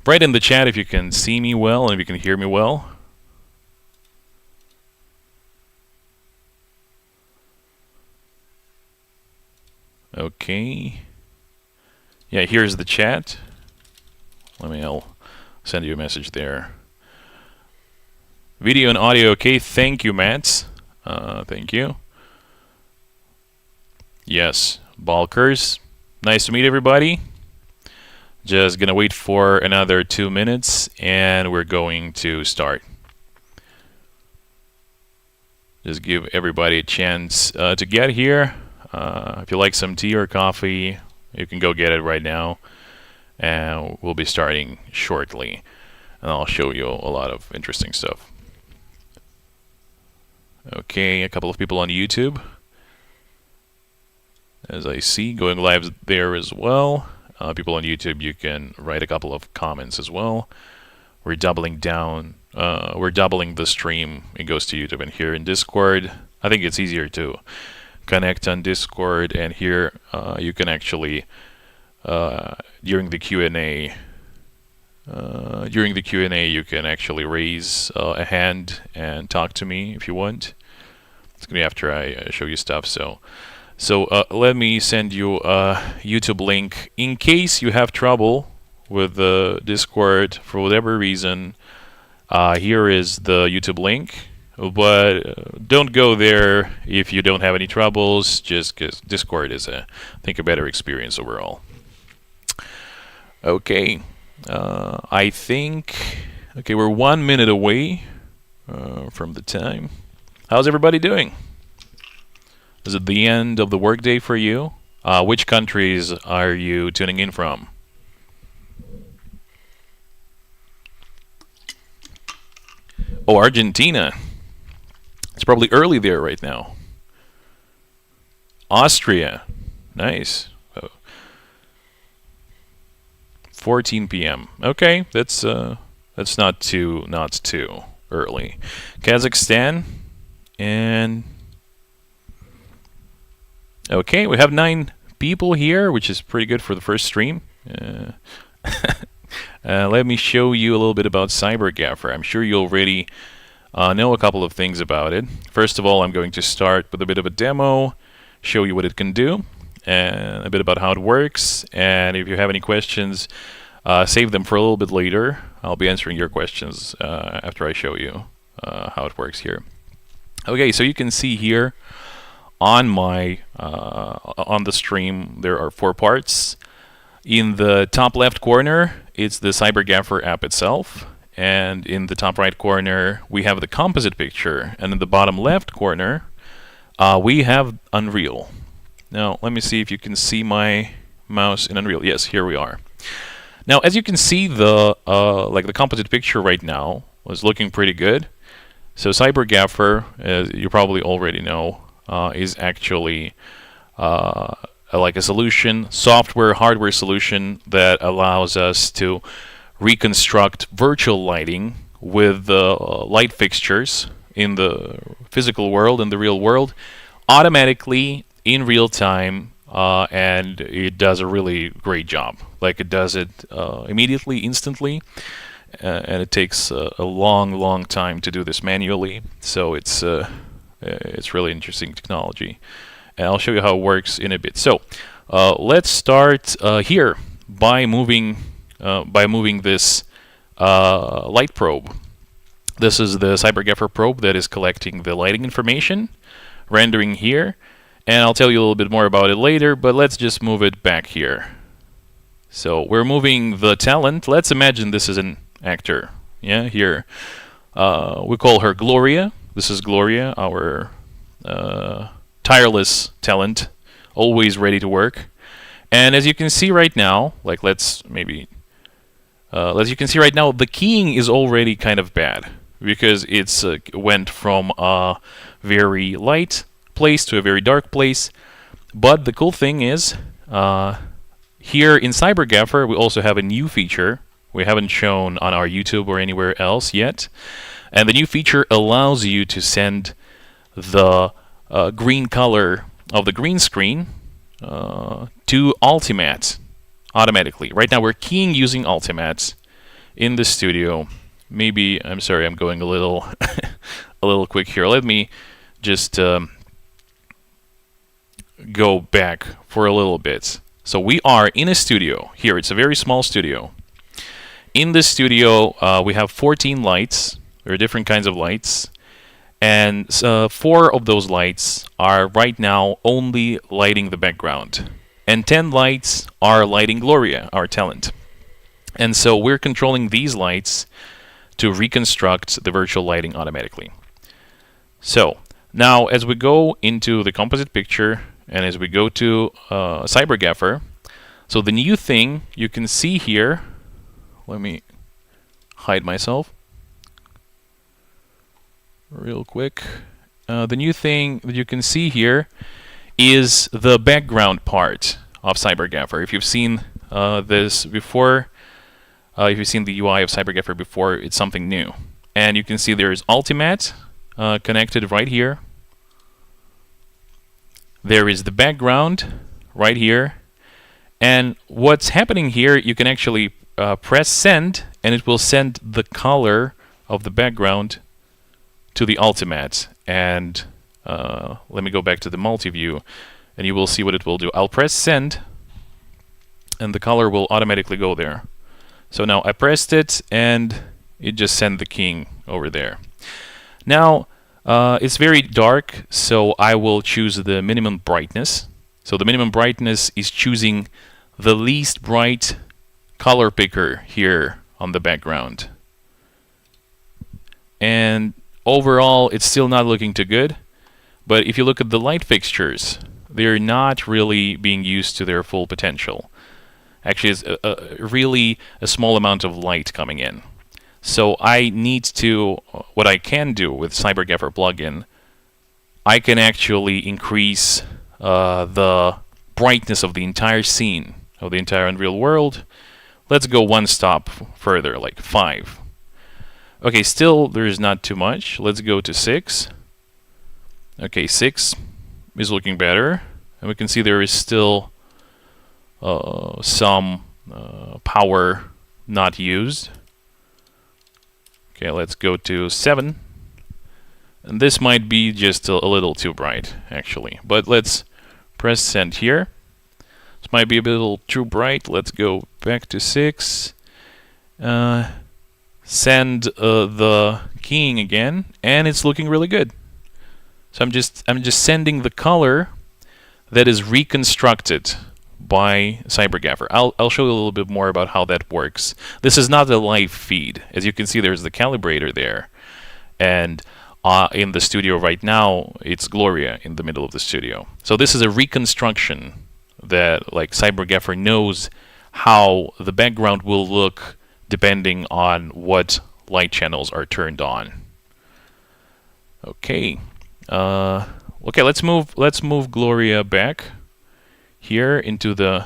Write in the chat if you can see me well and if you can hear me well. Okay. Yeah, here's the chat. I'll send you a message there. Video and audio okay. Thank you, Matt. Thank you. Yes, Balkers. Nice to meet everybody. Just gonna wait for another 2 minutes and we're going to start. Just give everybody a chance to get here. If you like some tea or coffee, you can go get it right now. And we'll be starting shortly. And I'll show you a lot of interesting stuff. Okay, a couple of people on YouTube. As I see, going live there as well. People on YouTube, you can write a couple of comments as well. We're doubling down. We're doubling the stream. It goes to YouTube, and here in Discord, I think it's easier to connect on Discord. And here, you can actually during the Q&A, you can actually raise a hand and talk to me if you want. It's gonna be after I show you stuff. So let me send you a YouTube link in case you have trouble with the Discord for whatever reason. Here is the YouTube link, but don't go there if you don't have any troubles, just because Discord is, I think, a better experience overall. Okay, I think, okay, we're 1 minute away from the time. How's everybody doing? Is it the end of the workday for you? Which countries are you tuning in from? Oh, Argentina. It's probably early there right now. Austria. Nice. 14 p.m. Okay, that's not too early. Kazakhstan and okay, we have 9 people here, which is pretty good for the first stream. Let me show you a little bit about CyberGaffer. I'm sure you already know a couple of things about it. First of all, I'm going to start with a bit of a demo, show you what it can do, and a bit about how it works. And if you have any questions, save them for a little bit later. I'll be answering your questions after I show you how it works here. Okay, so you can see here on my on the stream there are 4 parts. In the top left corner, it's the CyberGaffer app itself, and in the top right corner we have the composite picture, and in the bottom left corner we have Unreal. Now let me see if you can see my mouse in Unreal. Yes, here we are. Now as you can see, the the composite picture right now is looking pretty good. So CyberGaffer, as you probably already know, is actually like a solution, software, hardware solution that allows us to reconstruct virtual lighting with light fixtures in the physical world, in the real world, automatically in real time, and it does a really great job. Like, it does it immediately, instantly, and it takes a long time to do this manually. So it's really interesting technology. And I'll show you how it works in a bit. So let's start here by moving this light probe. This is the CyberGaffer probe that is collecting the lighting information, rendering here, and I'll tell you a little bit more about it later, but let's just move it back here. So we're moving the talent. Let's imagine this is an actor. Yeah, here. We call her Gloria. This is Gloria, our tireless talent, always ready to work. And as you can see right now, like as you can see right now, the keying is already kind of bad because it's went from a very light place to a very dark place. But the cool thing is, here in CyberGaffer, we also have a new feature we haven't shown on our YouTube or anywhere else yet. And the new feature allows you to send the green color of the green screen to Ultimate automatically. Right now we're keying using Ultimate, in the studio. Maybe, I'm sorry, I'm going a little a little quick here. Let me just go back for a little bit. So we are in a studio here. It's a very small studio. In this studio, we have 14 lights. There are different kinds of lights. And 4 of those lights are right now only lighting the background. And 10 lights are lighting Gloria, our talent. And so we're controlling these lights to reconstruct the virtual lighting automatically. So now as we go into the composite picture and as we go to CyberGaffer, so the new thing you can see here, let me hide myself real quick. The new thing that you can see here is the background part of CyberGaffer. If you've seen this before, if you've seen the UI of CyberGaffer before, it's something new. And you can see there's Ultimate connected right here. There is the background right here. And what's happening here, you can actually press send, and it will send the color of the background to the Ultimate. And let me go back to the multi-view, and you will see what it will do. I'll press send, and the color will automatically go there. So now I pressed it, and it just sent the king over there. Now, it's very dark, so I will choose the minimum brightness. So the minimum brightness is choosing the least bright color picker here on the background. And overall, it's still not looking too good. But if you look at the light fixtures, they're not really being used to their full potential. Actually, it's really a small amount of light coming in. So I need to, what I can do with CyberGaffer plugin, I can actually increase the brightness of the entire scene, of the entire Unreal world. Let's go one stop further, like 5. Okay, still there's not too much. Let's go to 6. Okay, 6 is looking better. And we can see there is still some power not used. Okay, let's go to 7. And this might be just a little too bright, actually. But let's press send here. This might be a little too bright. Let's go back to 6. Send the keying again, and it's looking really good. So I'm just sending the color that is reconstructed by CyberGaffer. I'll show you a little bit more about how that works. This is not a live feed. As you can see, there's the calibrator there, and in the studio right now, it's Gloria in the middle of the studio. So this is a reconstruction that, like, CyberGaffer knows how the background will look depending on what light channels are turned on. Okay. Okay, let's move Gloria back here into the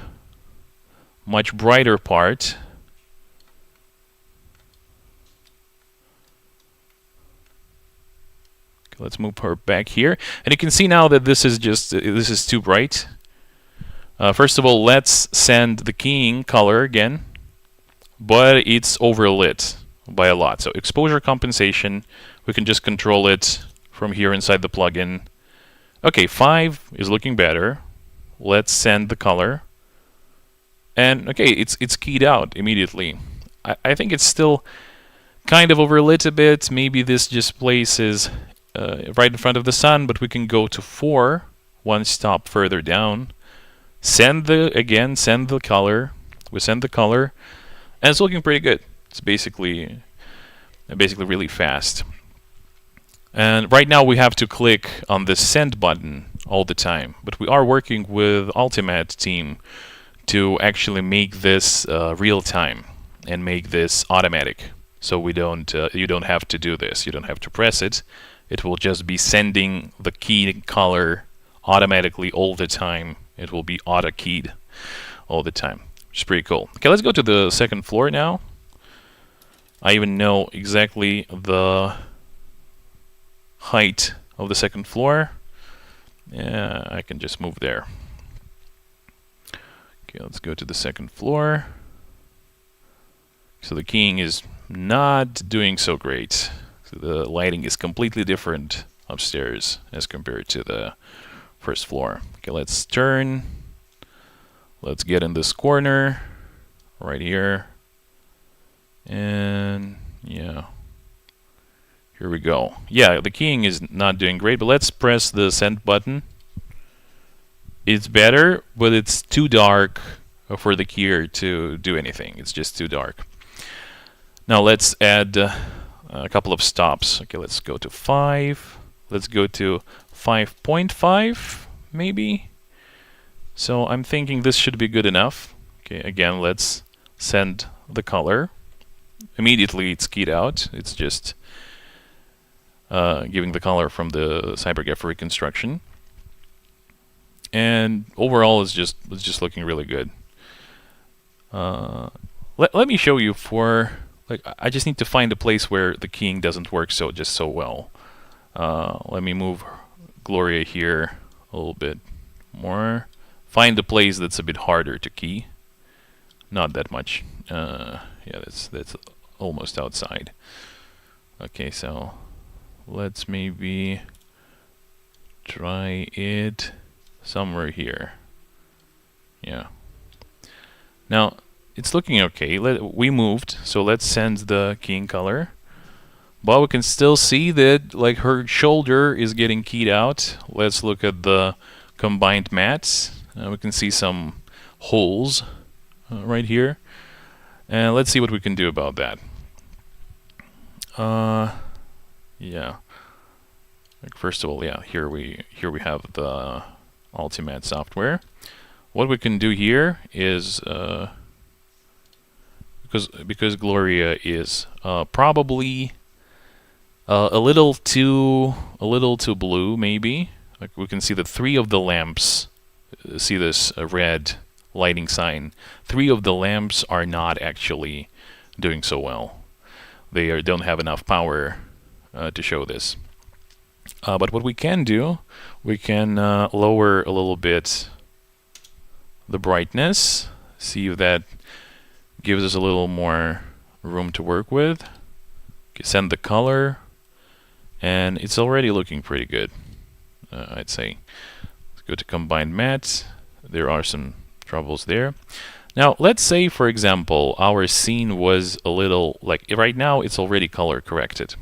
much brighter part. Okay, let's move her back here, and you can see now that this is too bright. First of all, let's send the keying color again, but it's overlit by a lot. So exposure compensation, we can just control it from here inside the plugin. Okay, 5 is looking better. Let's send the color. And okay, it's keyed out immediately. I think it's still kind of overlit a bit. Maybe this just places right in front of the sun, but we can go to 4, one stop further down. Send the color. We send the color, and it's looking pretty good. It's basically really fast. And right now we have to click on the send button all the time, but we are working with Ultimate team to actually make this real time and make this automatic. So we don't you don't have to do this. You don't have to press it. It will just be sending the key color automatically all the time. It will be auto keyed all the time, which is pretty cool. Okay, let's go to the second floor now. I even know exactly the height of the second floor. Yeah, I can just move there. Okay, let's go to the second floor. So the keying is not doing so great. So the lighting is completely different upstairs as compared to the first floor. Okay, let's turn. Let's get in this corner right here. And yeah, here we go. Yeah, the keying is not doing great, but let's press the send button. It's better, but it's too dark for the keyer to do anything. It's just too dark. Now let's add a couple of stops. Okay, let's go to 5. Let's go to 5.5 maybe. So I'm thinking this should be good enough. Okay, again, let's send the color. Immediately it's keyed out. It's just giving the color from the CyberGaffer reconstruction. And overall it's just looking really good. Let me show you for, like, I just need to find a place where the keying doesn't work so well. Let me move Gloria here a little bit more. Find a place that's a bit harder to key. Not that much. Yeah, that's almost outside. Okay, so let's maybe try it somewhere here. Yeah. Now it's looking okay. We moved, so let's send the keying color. But we can still see that, like, her shoulder is getting keyed out. Let's look at the combined mats. We can see some holes right here. And let's see what we can do about that. Yeah. Like, first of all, yeah, here we have the Ultimate software. What we can do here is because Gloria is probably a little too blue, maybe. Like, we can see that 3 of the lamps, see this red lighting sign, 3 of the lamps are not actually doing so well. They don't have enough power to show this. But what we can do, we can lower a little bit the brightness, see if that gives us a little more room to work with. Send the color, and it's already looking pretty good, I'd say. Let's go to combined mats. There are some troubles there. Now let's say, for example, our scene was a little, like, right now it's already color corrected,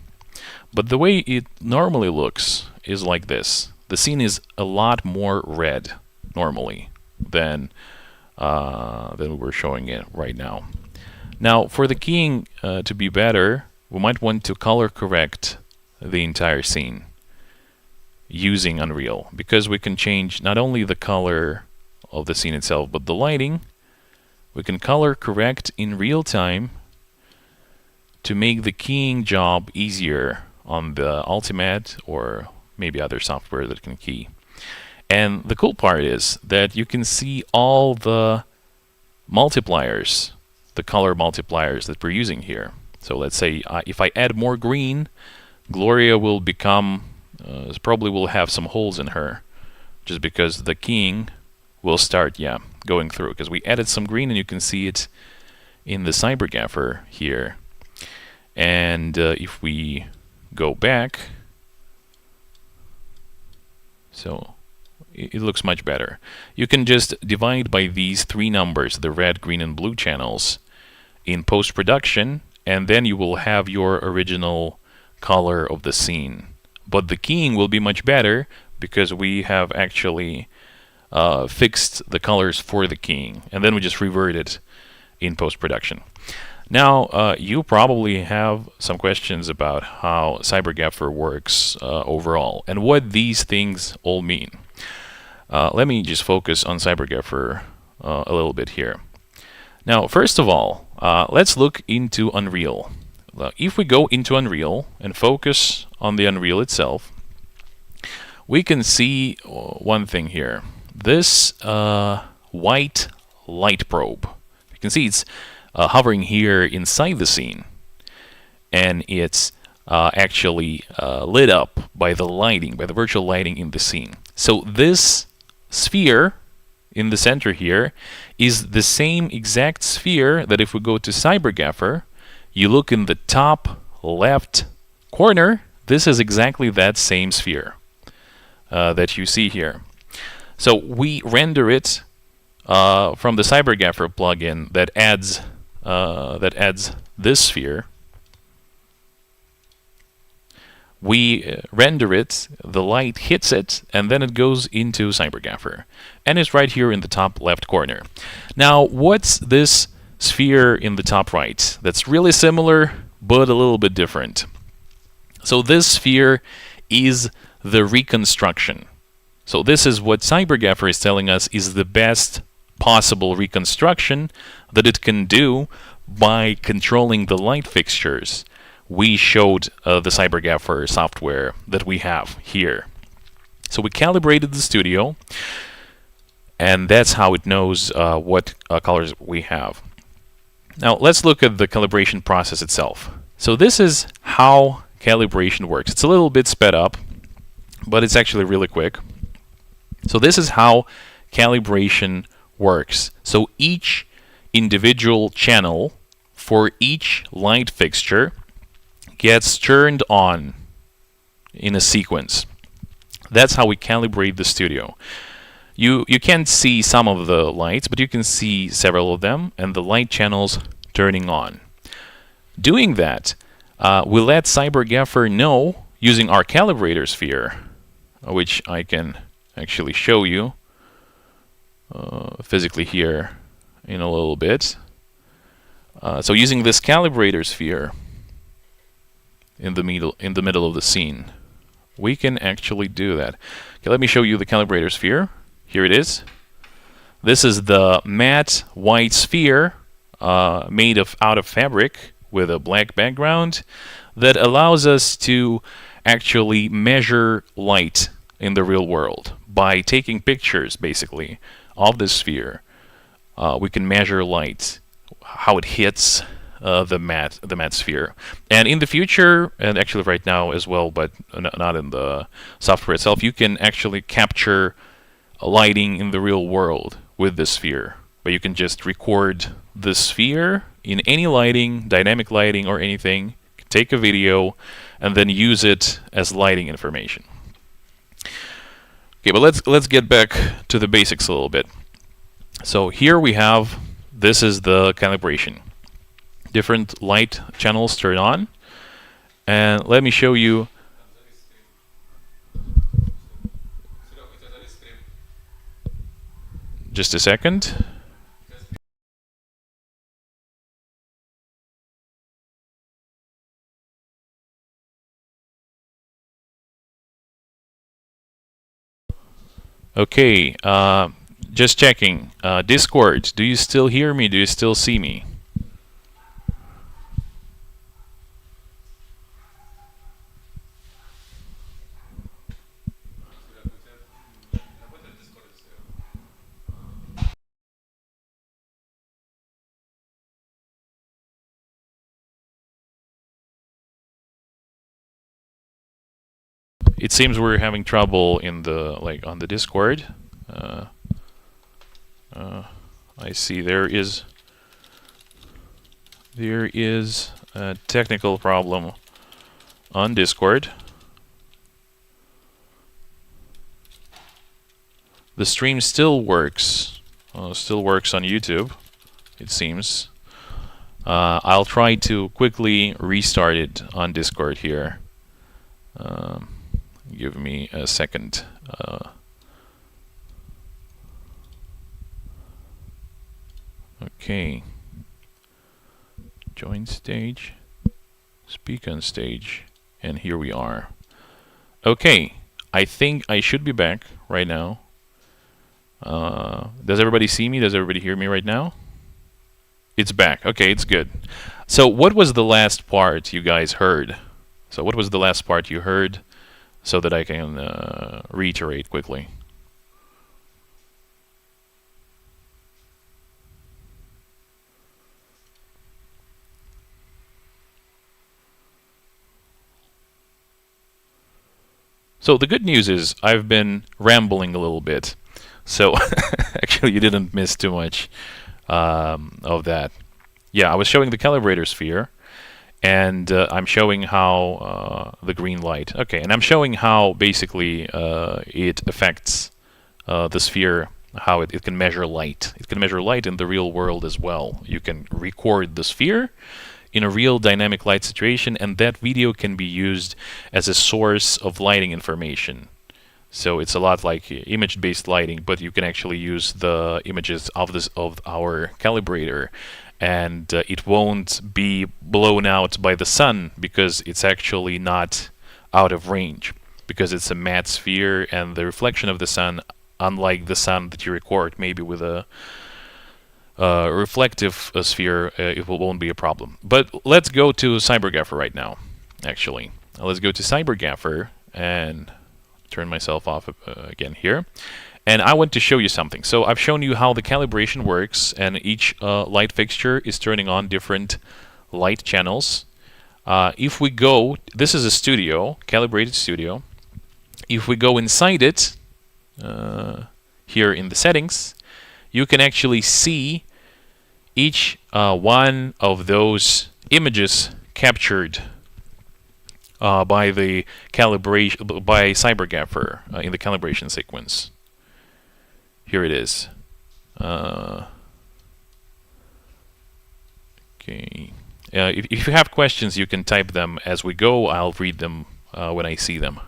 but the way it normally looks is like this. The scene is a lot more red normally than we're showing it right now. Now for the keying to be better, we might want to color correct the entire scene using Unreal, because we can change not only the color of the scene itself, but the lighting. We can color correct in real time to make the keying job easier on the Ultimate or maybe other software that can key. And the cool part is that you can see all the multipliers, the color multipliers that we're using here. So let's say if I add more green, Gloria will become, probably will have some holes in her, just because the keying will start, going through, because we added some green, and you can see it in the CyberGaffer here. And if we go back, so it looks much better. You can just divide by these 3 numbers, the red, green, and blue channels, in post-production, and then you will have your original color of the scene. But the keying will be much better because we have actually fixed the colors for the keying, and then we just revert it in post-production. Now, you probably have some questions about how CyberGaffer works overall, and what these things all mean. Let me just focus on CyberGaffer a little bit here. Now, first of all, let's look into Unreal. If we go into Unreal and focus on the Unreal itself, we can see one thing here. This white light probe. You can see it's hovering here inside the scene, and it's actually lit up by the lighting, by the virtual lighting in the scene. So this sphere in the center here is the same exact sphere that if we go to CyberGaffer, you look in the top left corner, this is exactly that same sphere that you see here. So we render it from the CyberGaffer plugin that adds this sphere. We render it, the light hits it, and then it goes into CyberGaffer. And it's right here in the top left corner. Now, what's this sphere in the top right? That's really similar, but a little bit different. So this sphere is the reconstruction. So this is what CyberGaffer is telling us is the best possible reconstruction that it can do by controlling the light fixtures. We showed the CyberGaffer software that we have here. So we calibrated the studio, and that's how it knows what colors we have. Now let's look at the calibration process itself. So this is how calibration works. It's a little bit sped up, but it's actually really quick. So this is how calibration works. So each individual channel for each light fixture gets turned on in a sequence. That's how we calibrate the studio. You can't see some of the lights, but you can see several of them, and the light channels turning on. Doing that, we let CyberGaffer know using our calibrator sphere, which I can actually show you physically here in a little bit. So using this calibrator sphere in the middle of the scene, we can actually do that. Okay, let me show you the calibrator sphere. Here it is. This is the matte white sphere made out of fabric with a black background that allows us to actually measure light in the real world. By taking pictures, basically, of the sphere, we can measure light, how it hits the matte sphere. And in the future, and actually right now as well, but not in the software itself, you can actually capture lighting in the real world with the sphere. But you can just record the sphere in any lighting, dynamic lighting or anything, take a video, and then use it as lighting information. Okay, but let's get back to the basics a little bit. So here we have, this is the calibration. Different light channels turn on, and let me show you. Just a second. Okay, just checking. Discord, do you still hear me? Do you still see me? It seems we're having trouble in the on the Discord. I see there is a technical problem on Discord. The stream still works on YouTube, it seems. I'll try to quickly restart it on Discord here. Give me a second. Okay. Join stage. Speak on stage. And here we are. Okay. I think I should be back right now. Does everybody see me? Does everybody hear me right now? It's back. Okay, it's good. So what was the last part you guys heard? So what was the last part you heard so that I can reiterate quickly? So the good news is I've been rambling a little bit. So actually you didn't miss too much of that. Yeah, I was showing the calibrator sphere. and I'm showing how the green light. Okay, and I'm showing how basically it affects the sphere, how it can measure light. It can measure light in the real world as well. You can record the sphere in a real dynamic light situation, and that video can be used as a source of lighting information. So it's a lot like image-based lighting, but you can actually use the images of our calibrator, and it won't be blown out by the sun because it's actually not out of range, because it's a matte sphere, and the reflection of the sun, unlike the sun that you record maybe with a reflective sphere, it won't be a problem. But let's go to CyberGaffer right now, actually. Let's go to CyberGaffer and turn myself off again here. And I want to show you something. So I've shown you how the calibration works, and each light fixture is turning on different light channels. If we go, this is a studio, calibrated studio. If we go inside it, here in the settings, you can actually see each one of those images captured by the calibration, by CyberGaffer in the calibration sequence. Here it is. Okay. If you have questions, you can type them as we go. I'll read them when I see them,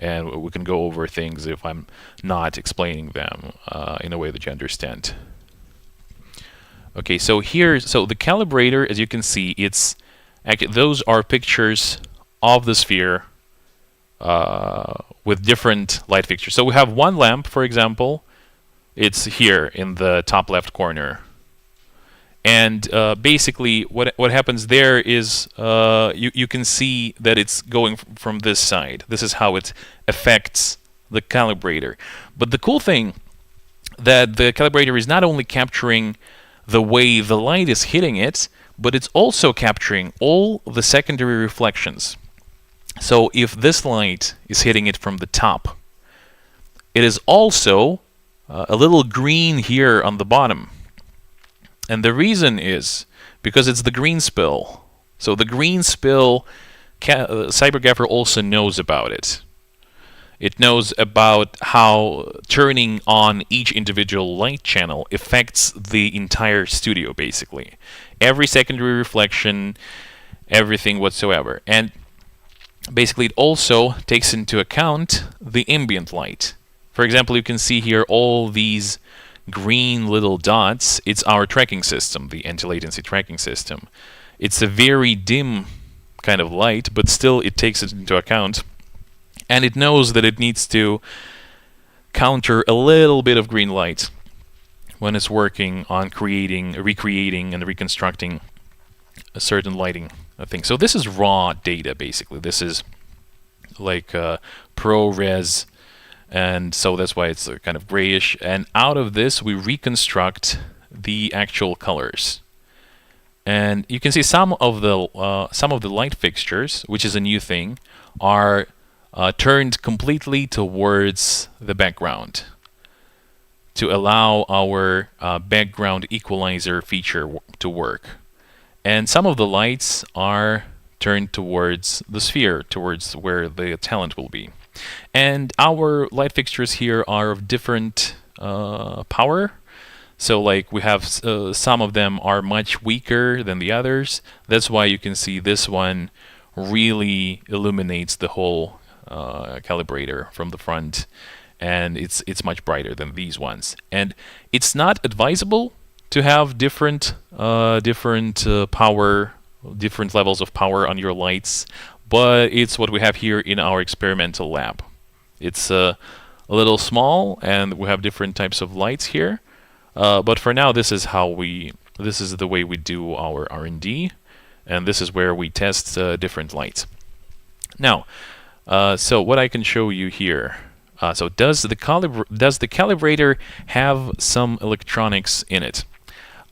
and we can go over things if I'm not explaining them in a way that you understand. Okay, so the calibrator, as you can see, it's actually, those are pictures of the sphere with different light fixtures. So we have one lamp, for example. It's here in the top left corner. And basically, what happens there is you can see that it's going from this side. This is how it affects the calibrator. But the cool thing that the calibrator is not only capturing the way the light is hitting it, but it's also capturing all the secondary reflections. So if this light is hitting it from the top, it is also a little green here on the bottom. And the reason is because it's the green spill. So the green spill, CyberGaffer also knows about it. It knows about how turning on each individual light channel affects the entire studio, basically. Every secondary reflection, everything whatsoever. And basically it also takes into account the ambient light. For example, you can see here all these green little dots. It's our tracking system, the anti-latency tracking system. It's a very dim kind of light, but still it takes it into account. And it knows that it needs to counter a little bit of green light when it's working on recreating, and reconstructing a certain lighting thing. So this is raw data, basically. This is like ProRes, and so that's why it's kind of grayish. And out of this, we reconstruct the actual colors. And you can see some of the light fixtures, which is a new thing, are turned completely towards the background to allow our background equalizer feature to work. And some of the lights are turned towards the sphere, towards where the talent will be. And our light fixtures here are of different power. So like we have some of them are much weaker than the others. That's why you can see this one really illuminates the whole calibrator from the front, and it's much brighter than these ones. And it's not advisable to have different power, different levels of power on your lights, but it's what we have here in our experimental lab. It's a little small, and we have different types of lights here. But for now, this is the way we do our R&D, and this is where we test different lights. Now, so what I can show you here. So does the calibrator have some electronics in it?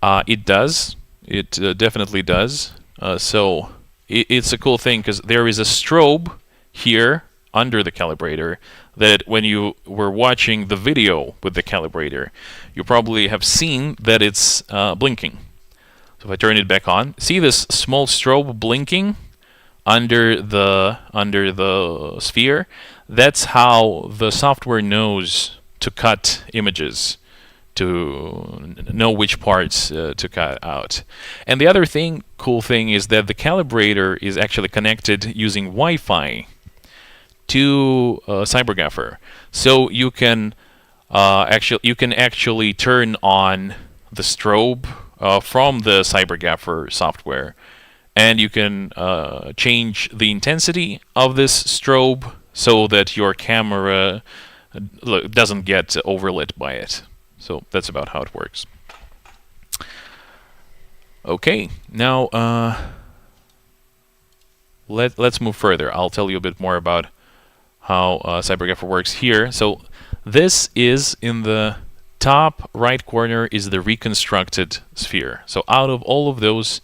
It does. It definitely does. So it's a cool thing because there is a strobe here under the calibrator that when you were watching the video with the calibrator, you probably have seen that it's blinking. So if I turn it back on, see this small strobe blinking under the sphere? That's how the software knows to cut images, to know which parts to cut out. And the other cool thing is that the calibrator is actually connected using Wi-Fi to CyberGaffer. So you can actually turn on the strobe from the CyberGaffer software, and you can change the intensity of this strobe so that your camera doesn't get overlit by it. So that's about how it works. Okay, now let's move further. I'll tell you a bit more about how CyberGaffer works here. So this is in the top right corner is the reconstructed sphere. So out of all of those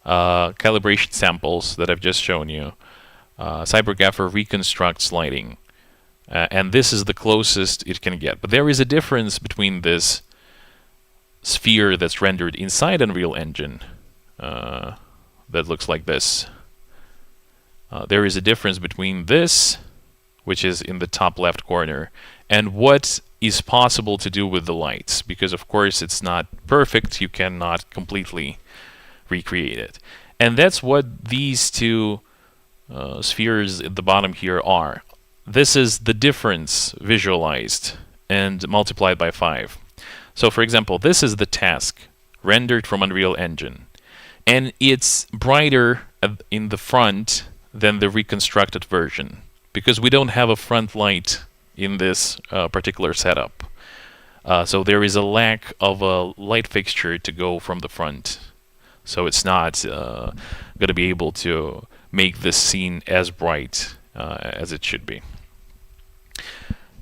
calibration samples that I've just shown you, CyberGaffer reconstructs lighting. And this is the closest it can get. But there is a difference between this sphere that's rendered inside Unreal Engine that looks like this. There is a difference between this, which is in the top left corner, and what is possible to do with the lights. Because, of course, it's not perfect. You cannot completely recreate it. And that's what these two spheres at the bottom here are. This is the difference visualized and multiplied by 5. So, for example, this is the task rendered from Unreal Engine. And it's brighter in the front than the reconstructed version, because we don't have a front light in this particular setup. So there is a lack of a light fixture to go from the front. So it's not going to be able to make this scene as bright as it should be.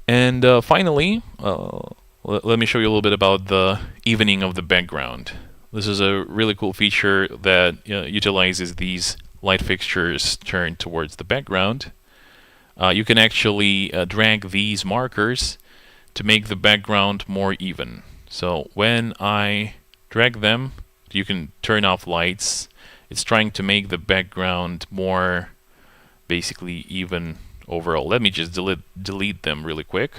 And finally, let me show you a little bit about the evening of the background. This is a really cool feature that utilizes these light fixtures turned towards the background. You can actually drag these markers to make the background more even. So when I drag them, you can turn off lights. It's trying to make the background more basically even overall. Let me just delete them really quick.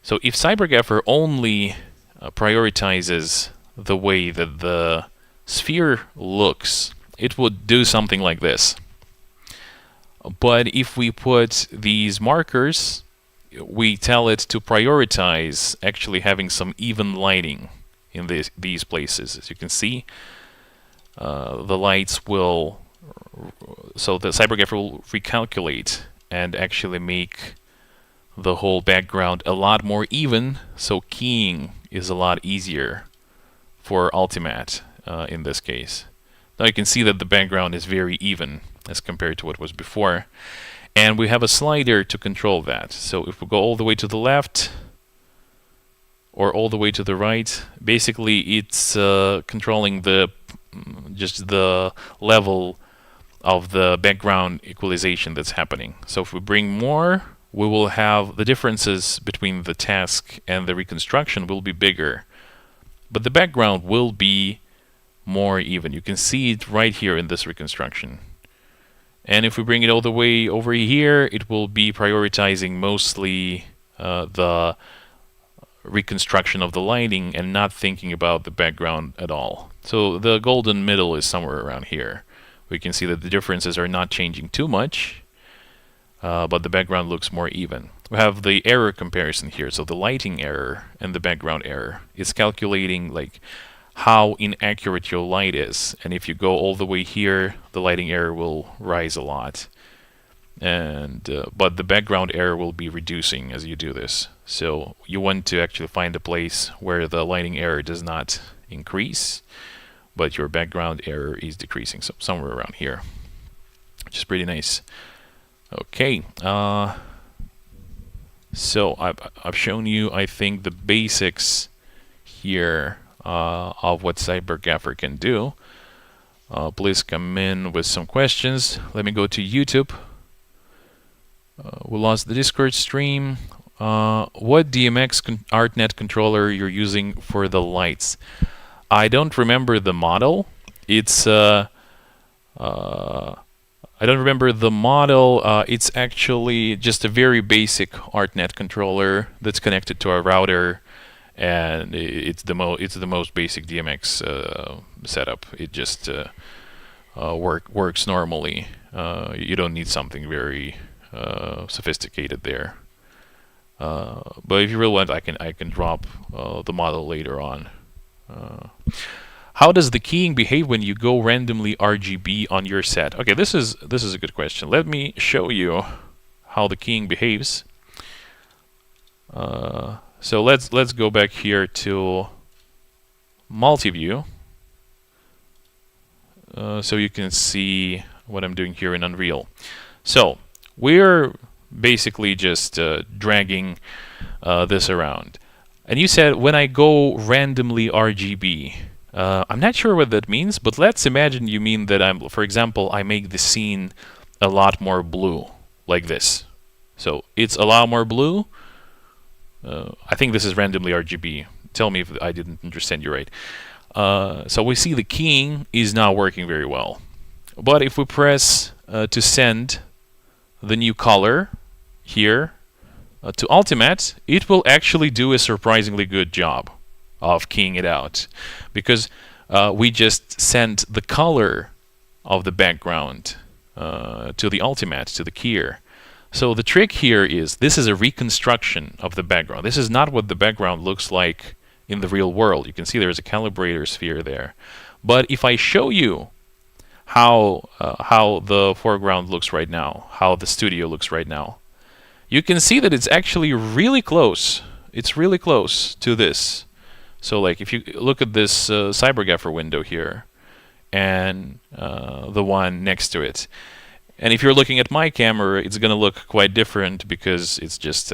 So if CyberGaffer only prioritizes the way that the sphere looks, it would do something like this. But if we put these markers, we tell it to prioritize actually having some even lighting in these places. As you can see, the lights will, so the CyberGaffer will recalculate and actually make the whole background a lot more even, so keying is a lot easier for Ultimate in this case. Now you can see that the background is very even as compared to what was before. And we have a slider to control that. So if we go all the way to the left or all the way to the right, basically it's controlling just the level of the background equalization that's happening. So if we bring more, we will have the differences between the task and the reconstruction will be bigger. But the background will be more even. You can see it right here in this reconstruction. And if we bring it all the way over here, it will be prioritizing mostly the reconstruction of the lighting and not thinking about the background at all. So the golden middle is somewhere around here. We can see that the differences are not changing too much, but the background looks more even. We have the error comparison here. So the lighting error and the background error is calculating like how inaccurate your light is. And if you go all the way here, the lighting error will rise a lot. And but the background error will be reducing as you do this. So you want to actually find a place where the lighting error does not increase, but your background error is decreasing. So somewhere around here, which is pretty nice. Okay. So I've shown you, I think, the basics here of what CyberGaffer can do. Please come in with some questions. Let me go to YouTube. We lost the Discord stream. What DMX ArtNet controller you're using for the lights? I don't remember the model. It's I don't remember the model. It's actually just a very basic ArtNet controller that's connected to a router, and it's the most basic DMX setup. It just works normally. You don't need something very sophisticated there. But if you really want, I can drop the model later on. How does the keying behave when you go randomly RGB on your set? Okay, this is a good question. Let me show you how the keying behaves. So let's go back here to multi-view, so you can see what I'm doing here in Unreal. So we're basically just dragging this around. And you said when I go randomly RGB. I'm not sure what that means, but let's imagine you mean that for example, I make the scene a lot more blue, like this. So it's a lot more blue. I think this is randomly RGB. Tell me if I didn't understand you right. So we see the keying is not working very well. But if we press to send the new color here to Ultimate, it will actually do a surprisingly good job of keying it out, because we just sent the color of the background to the Ultimate, to the keyer. So the trick here is this is a reconstruction of the background. This is not what the background looks like in the real world. You can see there's a calibrator sphere there. But if I show you how the foreground looks right now, how the studio looks right now, you can see that it's actually really close. It's really close to this. So like if you look at this CyberGaffer window here and the one next to it, and if you're looking at my camera, it's going to look quite different because it's just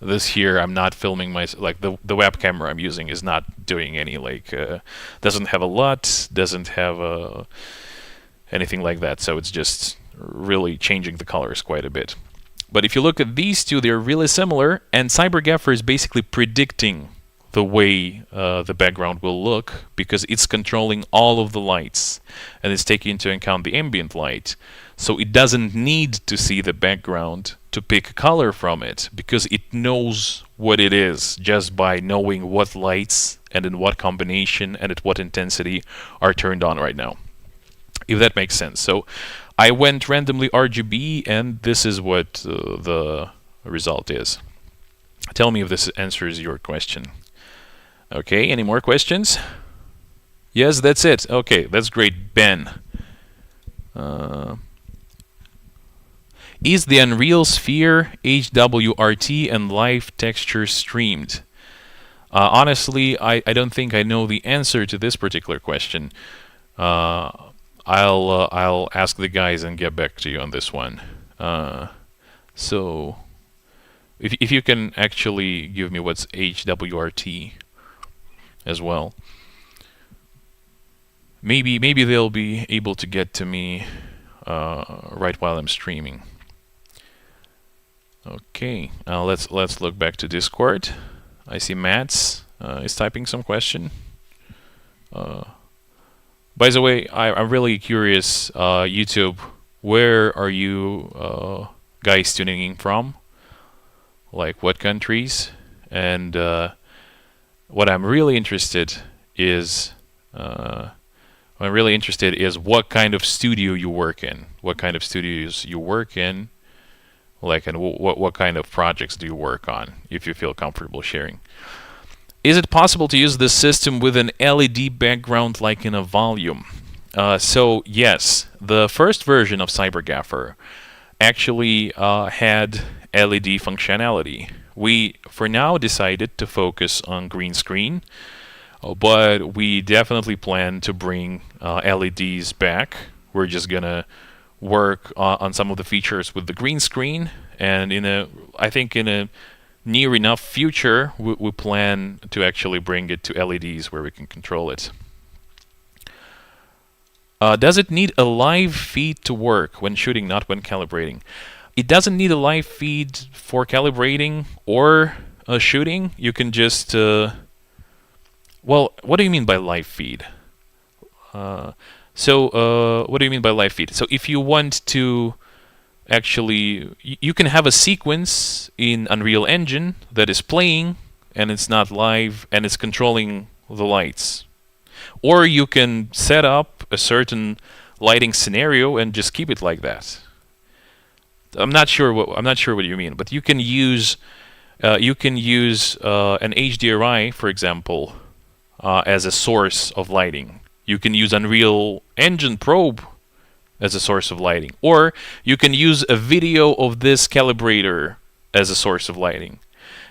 this here. I'm not filming like the web camera I'm using is not doing any doesn't have a LUT, doesn't have anything like that. So it's just really changing the colors quite a bit. But if you look at these two, they're really similar, and CyberGaffer is basically predicting the way the background will look because it's controlling all of the lights and it's taking into account the ambient light. So it doesn't need to see the background to pick a color from it because it knows what it is just by knowing what lights and in what combination and at what intensity are turned on right now, if that makes sense. So I went randomly RGB, and this is what the result is. Tell me if this answers your question. Okay, any more questions? Yes, that's it. Okay, that's great, Ben. Is the Unreal Sphere HWRT and live texture streamed? Honestly, I don't think I know the answer to this particular question. I'll ask the guys and get back to you on this one. So, if you can actually give me what's HWRT as well, maybe they'll be able to get to me right while I'm streaming. Okay, let's look back to Discord. I see Mats is typing some question. By the way, I'm really curious, YouTube, where are you guys tuning in from? Like what countries? And what I'm really interested is what kind of studio you work in, what kind of studios you work in, like, and what kind of projects do you work on, if you feel comfortable sharing. Is it possible to use this system with an LED background like in a volume? So yes, the first version of CyberGaffer actually had LED functionality. We, for now, decided to focus on green screen, but we definitely plan to bring LEDs back. We're just gonna work on some of the features with the green screen, and I think in a near enough future, we plan to actually bring it to LEDs where we can control it. Does it need a live feed to work when shooting, not when calibrating? It doesn't need a live feed for calibrating or shooting. You can just Well, what do you mean by live feed? What do you mean by live feed? So if you want to actually, you can have a sequence in Unreal Engine that is playing and it's not live and it's controlling the lights. Or you can set up a certain lighting scenario and just keep it like that. I'm not sure what you mean, but you can use an HDRI, for example, as a source of lighting. You can use Unreal Engine probe as a source of lighting, or you can use a video of this calibrator as a source of lighting.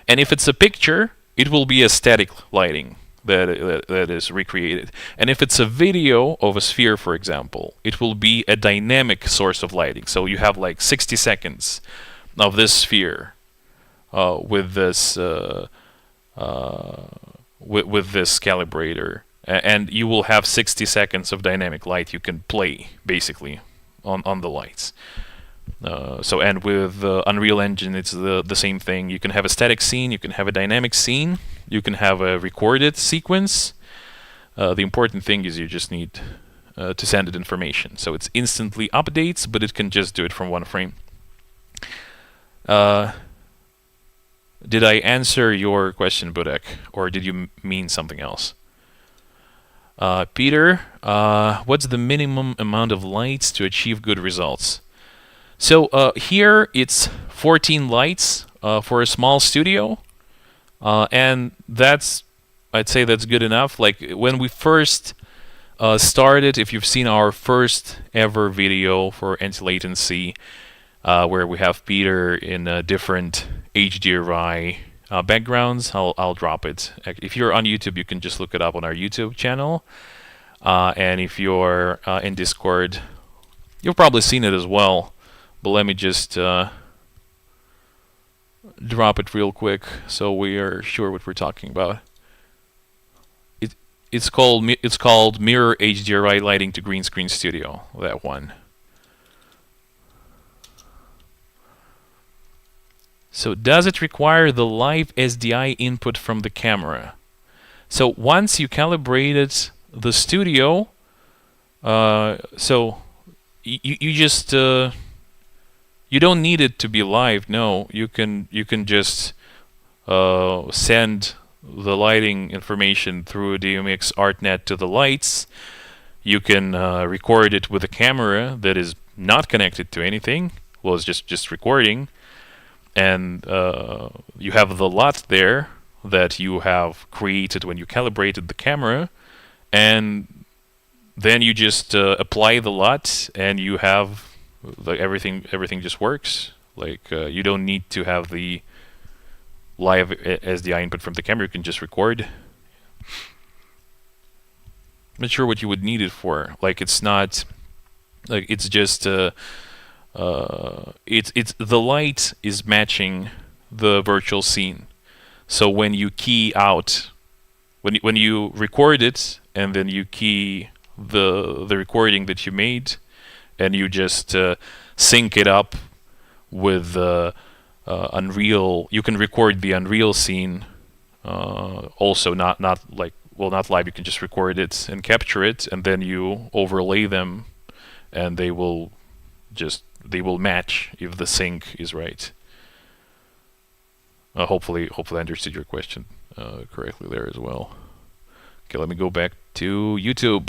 And if it's a picture, it will be a static lighting that is recreated. And if it's a video of a sphere, for example, it will be a dynamic source of lighting. So you have like 60 seconds of this sphere with this calibrator, and you will have 60 seconds of dynamic light you can play basically on the lights. And with Unreal Engine, it's the same thing. You can have a static scene, you can have a dynamic scene, you can have a recorded sequence. The important thing is you just need to send it information. So it's instantly updates, but it can just do it from one frame. Did I answer your question, Budek, or did you mean something else? Peter, what's the minimum amount of lights to achieve good results? So here it's 14 lights for a small studio, and I'd say that's good enough. Like when we first started, if you've seen our first ever video for Antilatency, where we have Peter in different HDRI backgrounds, I'll drop it. If you're on YouTube, you can just look it up on our YouTube channel. And if you're in Discord, you've probably seen it as well. But let me just drop it real quick so we are sure what we're talking about. It's called Mirror HDRI Lighting to Green Screen Studio. That one. So does it require the live SDI input from the camera? So once you calibrated the studio, so you just you don't need it to be live. No, you can just send the lighting information through a DMX ArtNet to the lights. You can record it with a camera that is not connected to anything. Well, it's just recording. And you have the LUT there that you have created when you calibrated the camera, and then you just apply the LUT, and you have like everything just works. Like you don't need to have the live SDI input from the camera. You can just record. I'm not sure what you would need it for. Like it's not like it's just it's the light is matching the virtual scene. So when you key out, when you record it, and then you key the recording that you made, and you just sync it up with Unreal. You can record the Unreal scene also, not live. You can just record it and capture it, and then you overlay them, and they will match if the sync is right. Hopefully I understood your question correctly there as well. Okay, let me go back to YouTube.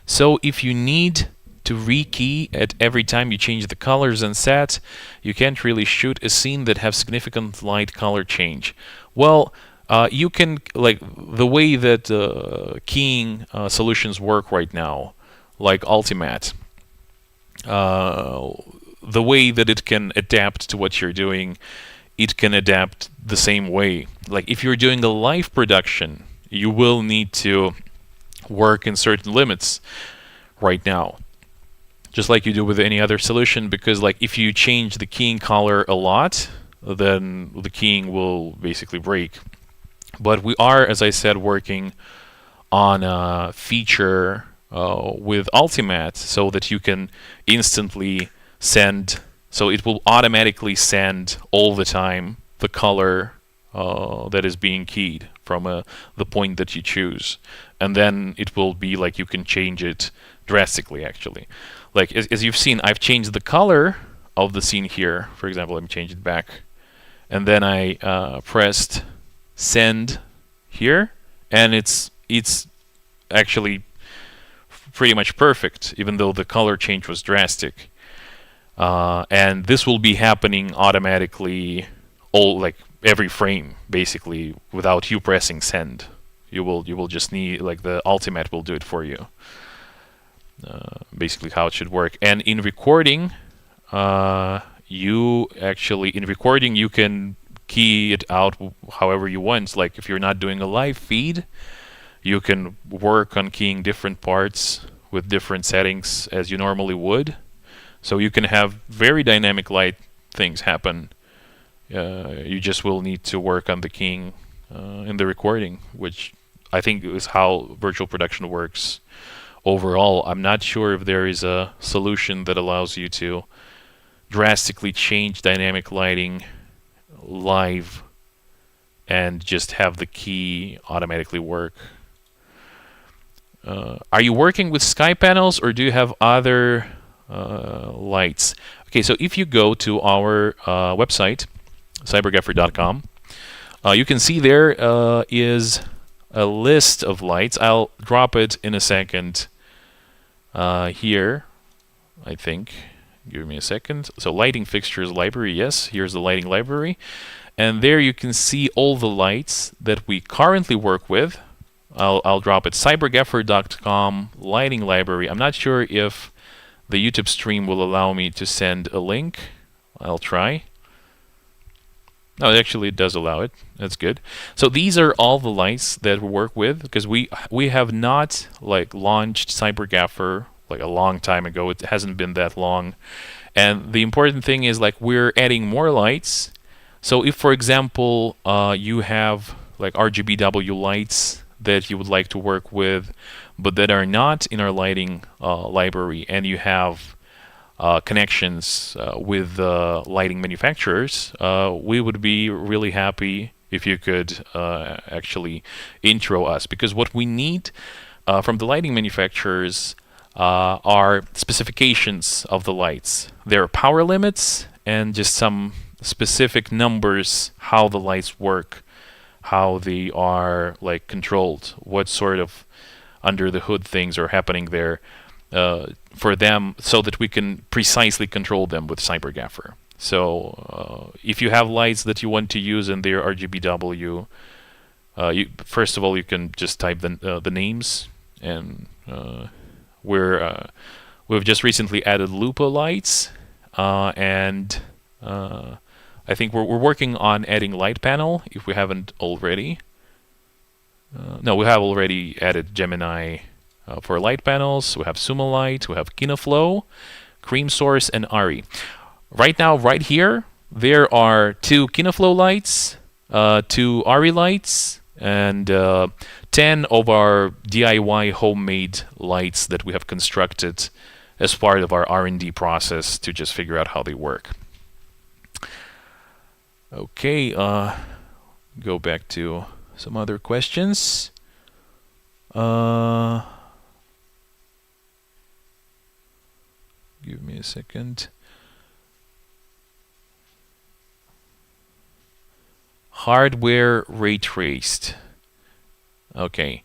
So if you need to rekey at every time you change the colors and set, you can't really shoot a scene that has significant light color change. Well, you can, like the way that keying solutions work right now, like Ultimate, the way that it can adapt to what you're doing, it can adapt the same way. Like if you're doing a live production, you will need to work in certain limits right now, just like you do with any other solution, because like if you change the keying color a lot, then the keying will basically break. But we are, as I said, working on a feature with Ultimate so that you can instantly send So it will automatically send all the time the color that is being keyed from the point that you choose. And then it will be like you can change it drastically, actually. Like, as you've seen, I've changed the color of the scene here. For example, let me change it back. And then I pressed send here, and it's actually pretty much perfect, even though the color change was drastic. And this will be happening automatically, like every frame, basically, without you pressing send. You will just need, like, the Ultimate will do it for you. Basically how it should work. And in recording, you can key it out however you want. Like, if you're not doing a live feed, you can work on keying different parts with different settings as you normally would. So you can have very dynamic light things happen. You just will need to work on the keying in the recording, which I think is how virtual production works overall. I'm not sure if there is a solution that allows you to drastically change dynamic lighting live and just have the key automatically work. Are you working with sky panels, or do you have other lights? Okay, so if you go to our website, cybergaffer.com, you can see there is a list of lights. I'll drop it in a second here, I think. Give me a second. So lighting fixtures library, yes, here's the lighting library. And there you can see all the lights that we currently work with. I'll drop it, cybergaffer.com lighting library. I'm not sure if the YouTube stream will allow me to send a link. I'll try. No, actually it does allow it. That's good. So these are all the lights that we work with, because we have not like launched CyberGaffer like a long time ago. It hasn't been that long. And the important thing is, like, we're adding more lights. So if, for example, you have like RGBW lights that you would like to work with, but that are not in our lighting library, and you have connections with lighting manufacturers, we would be really happy if you could actually intro us, because what we need from the lighting manufacturers are specifications of the lights, their power limits, and just some specific numbers, how the lights work, how they are like controlled, what sort of under the hood things are happening there for them, so that we can precisely control them with CyberGaffer. So if you have lights that you want to use and they're RGBW, first of all, you can just type the names, and we've just recently added Lupa lights, and I think we're working on adding light panel, if we haven't already. No, we have already added Gemini for light panels. We have Sumo Light, we have Kinoflow, Cream Source, and Ari. Right now, right here, there are 2 Kinoflow lights, 2 Ari lights, and 10 of our DIY homemade lights that we have constructed as part of our R&D process to just figure out how they work. Okay, go back to some other questions. Give me a second. Hardware ray traced. Okay,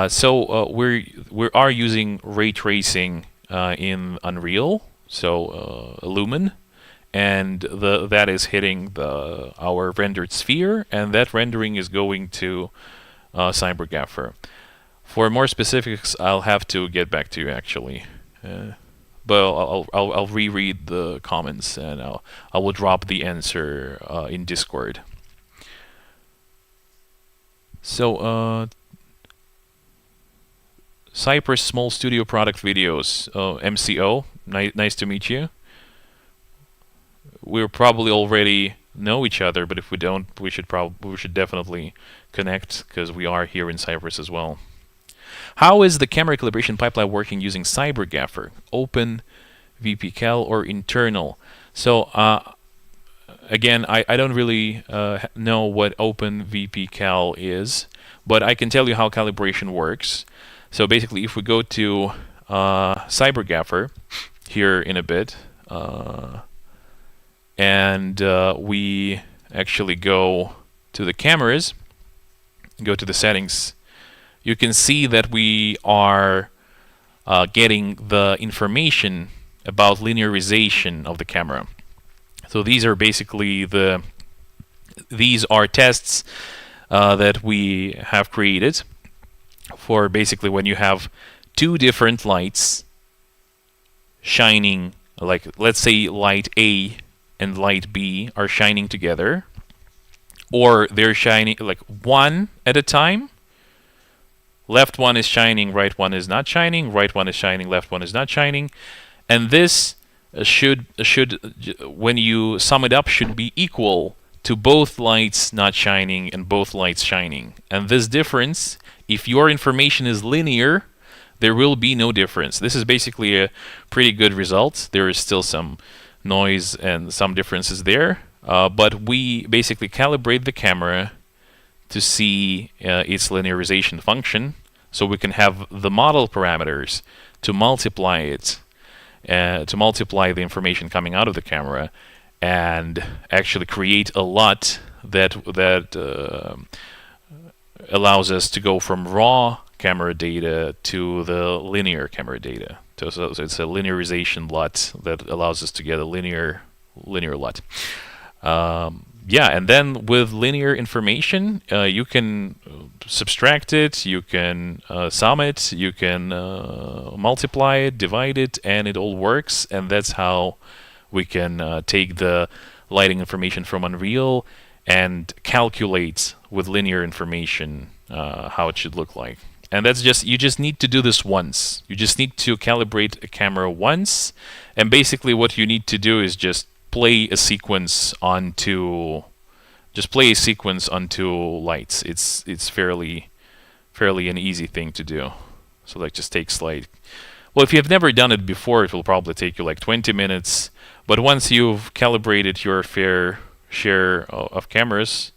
so we are using ray tracing in Unreal, so Lumen, and that is hitting our rendered sphere, and that rendering is going to CyberGaffer. For more specifics, I'll have to get back to you, actually. But I'll reread the comments, and I will drop the answer in Discord. So Cypress Small Studio Product Videos, MCO, nice to meet you. We probably already know each other, but if we don't, we should definitely connect, because we are here in Cyprus as well. How is the camera calibration pipeline working using CyberGaffer? Open, VPCal, or internal? So again, I don't really know what OpenVPCal is, but I can tell you how calibration works. So basically, if we go to CyberGaffer here in a bit, and we actually go to the cameras, go to the settings, you can see that we are getting the information about linearization of the camera. So these are basically these are tests that we have created for basically when you have two different lights shining, like let's say light A and light B are shining together, or they're shining like one at a time. Left one is shining, right one is not shining, right one is shining, left one is not shining. And this should when you sum it up, should be equal to both lights not shining and both lights shining. And this difference, if your information is linear, there will be no difference. This is basically a pretty good result. There is still some noise and some differences there, but we basically calibrate the camera to see its linearization function, so we can have the model parameters to multiply it, to multiply the information coming out of the camera, and actually create a LUT that allows us to go from raw camera data to the linear camera data. So it's a linearization LUT that allows us to get a linear LUT. Yeah, and then with linear information, you can subtract it, you can sum it, you can multiply it, divide it, and it all works. And that's how we can take the lighting information from Unreal and calculate with linear information how it should look like. And that's you just need to do this once. You just need to calibrate a camera once, and basically what you need to do is just play a sequence onto lights. It's fairly an easy thing to do. So like just takes like, well, if you've never done it before, it will probably take you like 20 minutes. But once you've calibrated your fair share of cameras,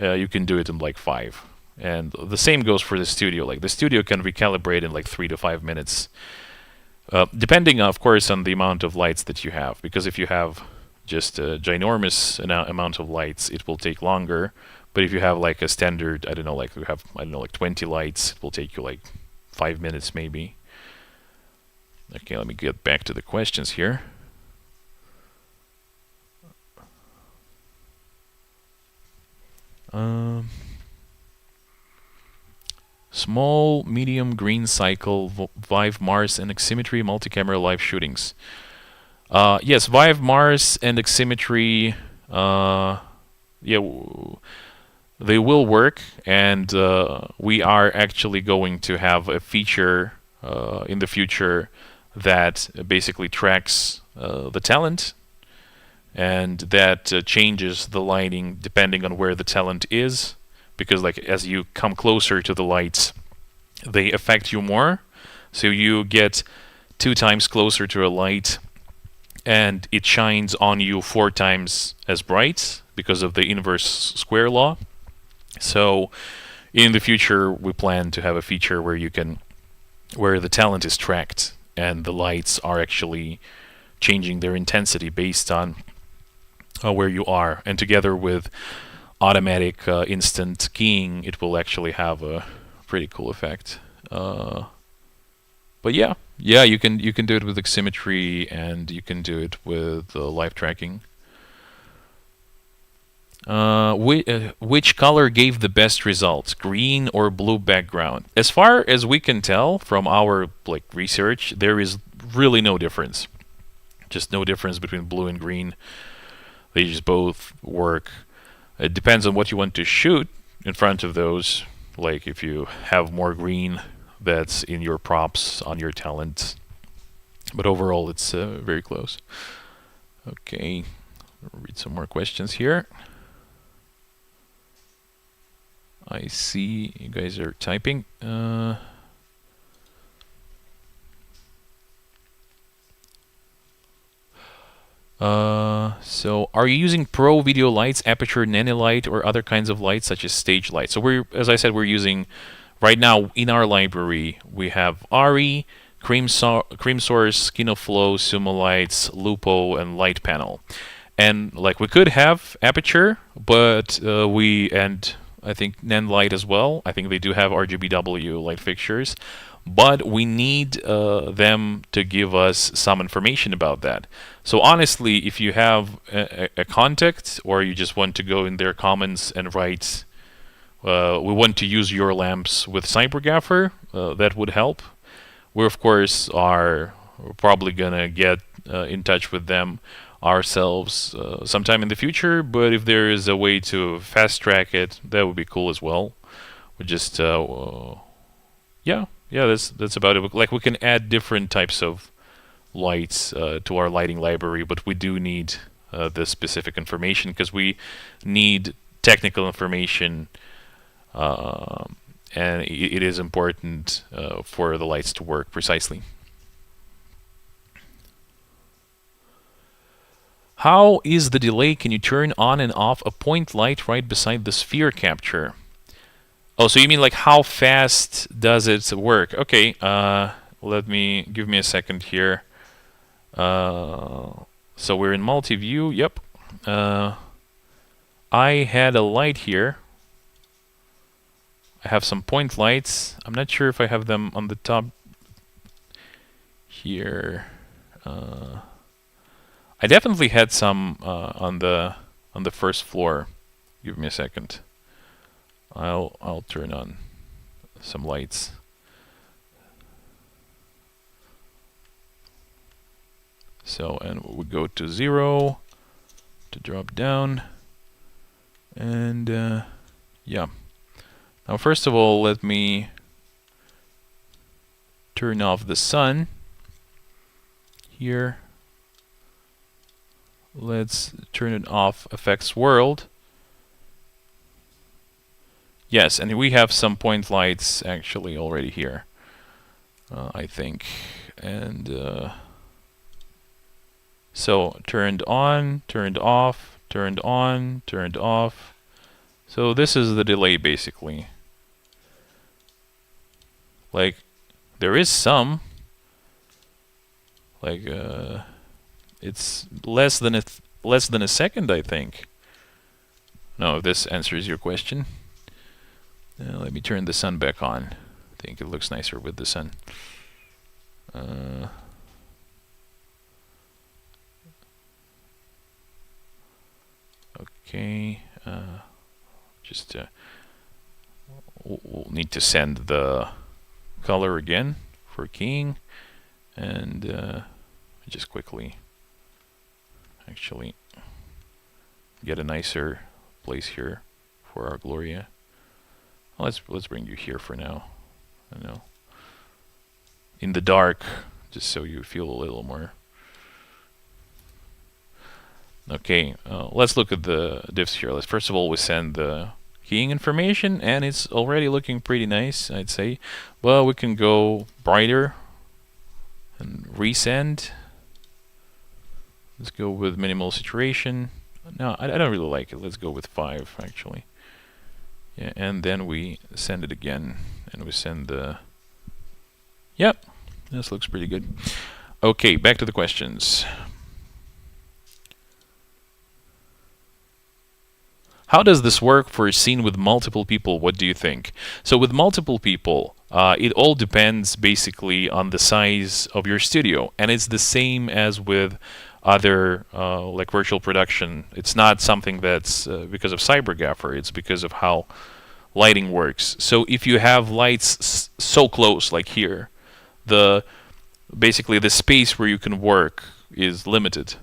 you can do it in like 5. And the same goes for the studio. Like the studio can recalibrate in like 3 to 5 minutes, depending, of course, on the amount of lights that you have. Because if you have just a ginormous amount of lights, it will take longer. But if you have like a standard, I don't know, like 20 lights, it will take you like 5 minutes maybe. Okay, let me get back to the questions here. Small, medium, green cycle, Vive Mars and Oximetry multi-camera live shootings. Yes, Vive Mars and Oximetry, yeah, they will work, and we are actually going to have a feature in the future that basically tracks the talent, and that changes the lighting depending on where the talent is, because like as you come closer to the lights, they affect you more. So you get 2 times closer to a light, and it shines on you 4 times as bright because of the inverse square law. So in the future, we plan to have a feature where the talent is tracked and the lights are actually changing their intensity based on where you are. And together with automatic instant keying, it will actually have a pretty cool effect. But yeah, you can do it with oximetry, and you can do it with live tracking. Which color gave the best results, green or blue background? As far as we can tell from our research, there is really no difference. Just no difference between blue and green. They just both work. It depends on what you want to shoot in front of those. Like if you have more green, that's in your props on your talent. But overall, it's very close. Okay, I'll read some more questions here. I see you guys are typing. So are you using Pro video lights, aperture, nanolight, or other kinds of lights such as stage light? So as I said, we're using right now in our library we have ARI, Cream Source, KinoFlow, Sumo Lights, Lupo, and Light Panel. And like we could have aperture, but and I think nanlight as well. I think they do have RGBW light fixtures, but we need them to give us some information about that. So honestly, if you have a contact, or you just want to go in their comments and write, we want to use your lamps with CyberGaffer, that would help. We of course are probably gonna get in touch with them ourselves sometime in the future, but if there is a way to fast track it, that would be cool as well. We just yeah, that's about it. Like we can add different types of lights to our lighting library, but we do need this specific information because we need technical information, and it is important for the lights to work precisely. How is the delay? Can you turn on and off a point light right beside the sphere capture? Oh, so you mean like how fast does it work? Okay, give me a second here. So we're in multi-view. Yep. I had a light here. I have some point lights. I'm not sure if I have them on the top here. I definitely had some on the first floor. Give me a second. I'll turn on some lights. So, and we go to 0 to drop down, and yeah. Now first of all, let me turn off the sun here. Let's turn it off, effects world. Yes, and we have some point lights actually already here, I think. And so turned on, turned off, turned on, turned off. So this is the delay basically. Like there is some, like it's less than a second, I think. No, if this answers your question. Let me turn the sun back on. I think it looks nicer with the sun. Okay. Just we'll need to send the color again for keying, and just quickly actually get a nicer place here for our Gloria. Well, let's bring you here for now. I know, in the dark, just so you feel a little more. Okay, let's look at the diffs here. First of all, we send the keying information, and it's already looking pretty nice, I'd say. Well, we can go brighter and resend. Let's go with minimal saturation. No, I don't really like it. Let's go with 5 actually. Yeah, and then we send it again, and we send the. Yep, this looks pretty good. Okay, back to the questions. How does this work for a scene with multiple people? What do you think? So with multiple people, it all depends basically on the size of your studio, and it's the same as with other like virtual production. It's not something that's because of CyberGaffer. It's because of how lighting works. So if you have lights so close, like here, basically the space where you can work is limited.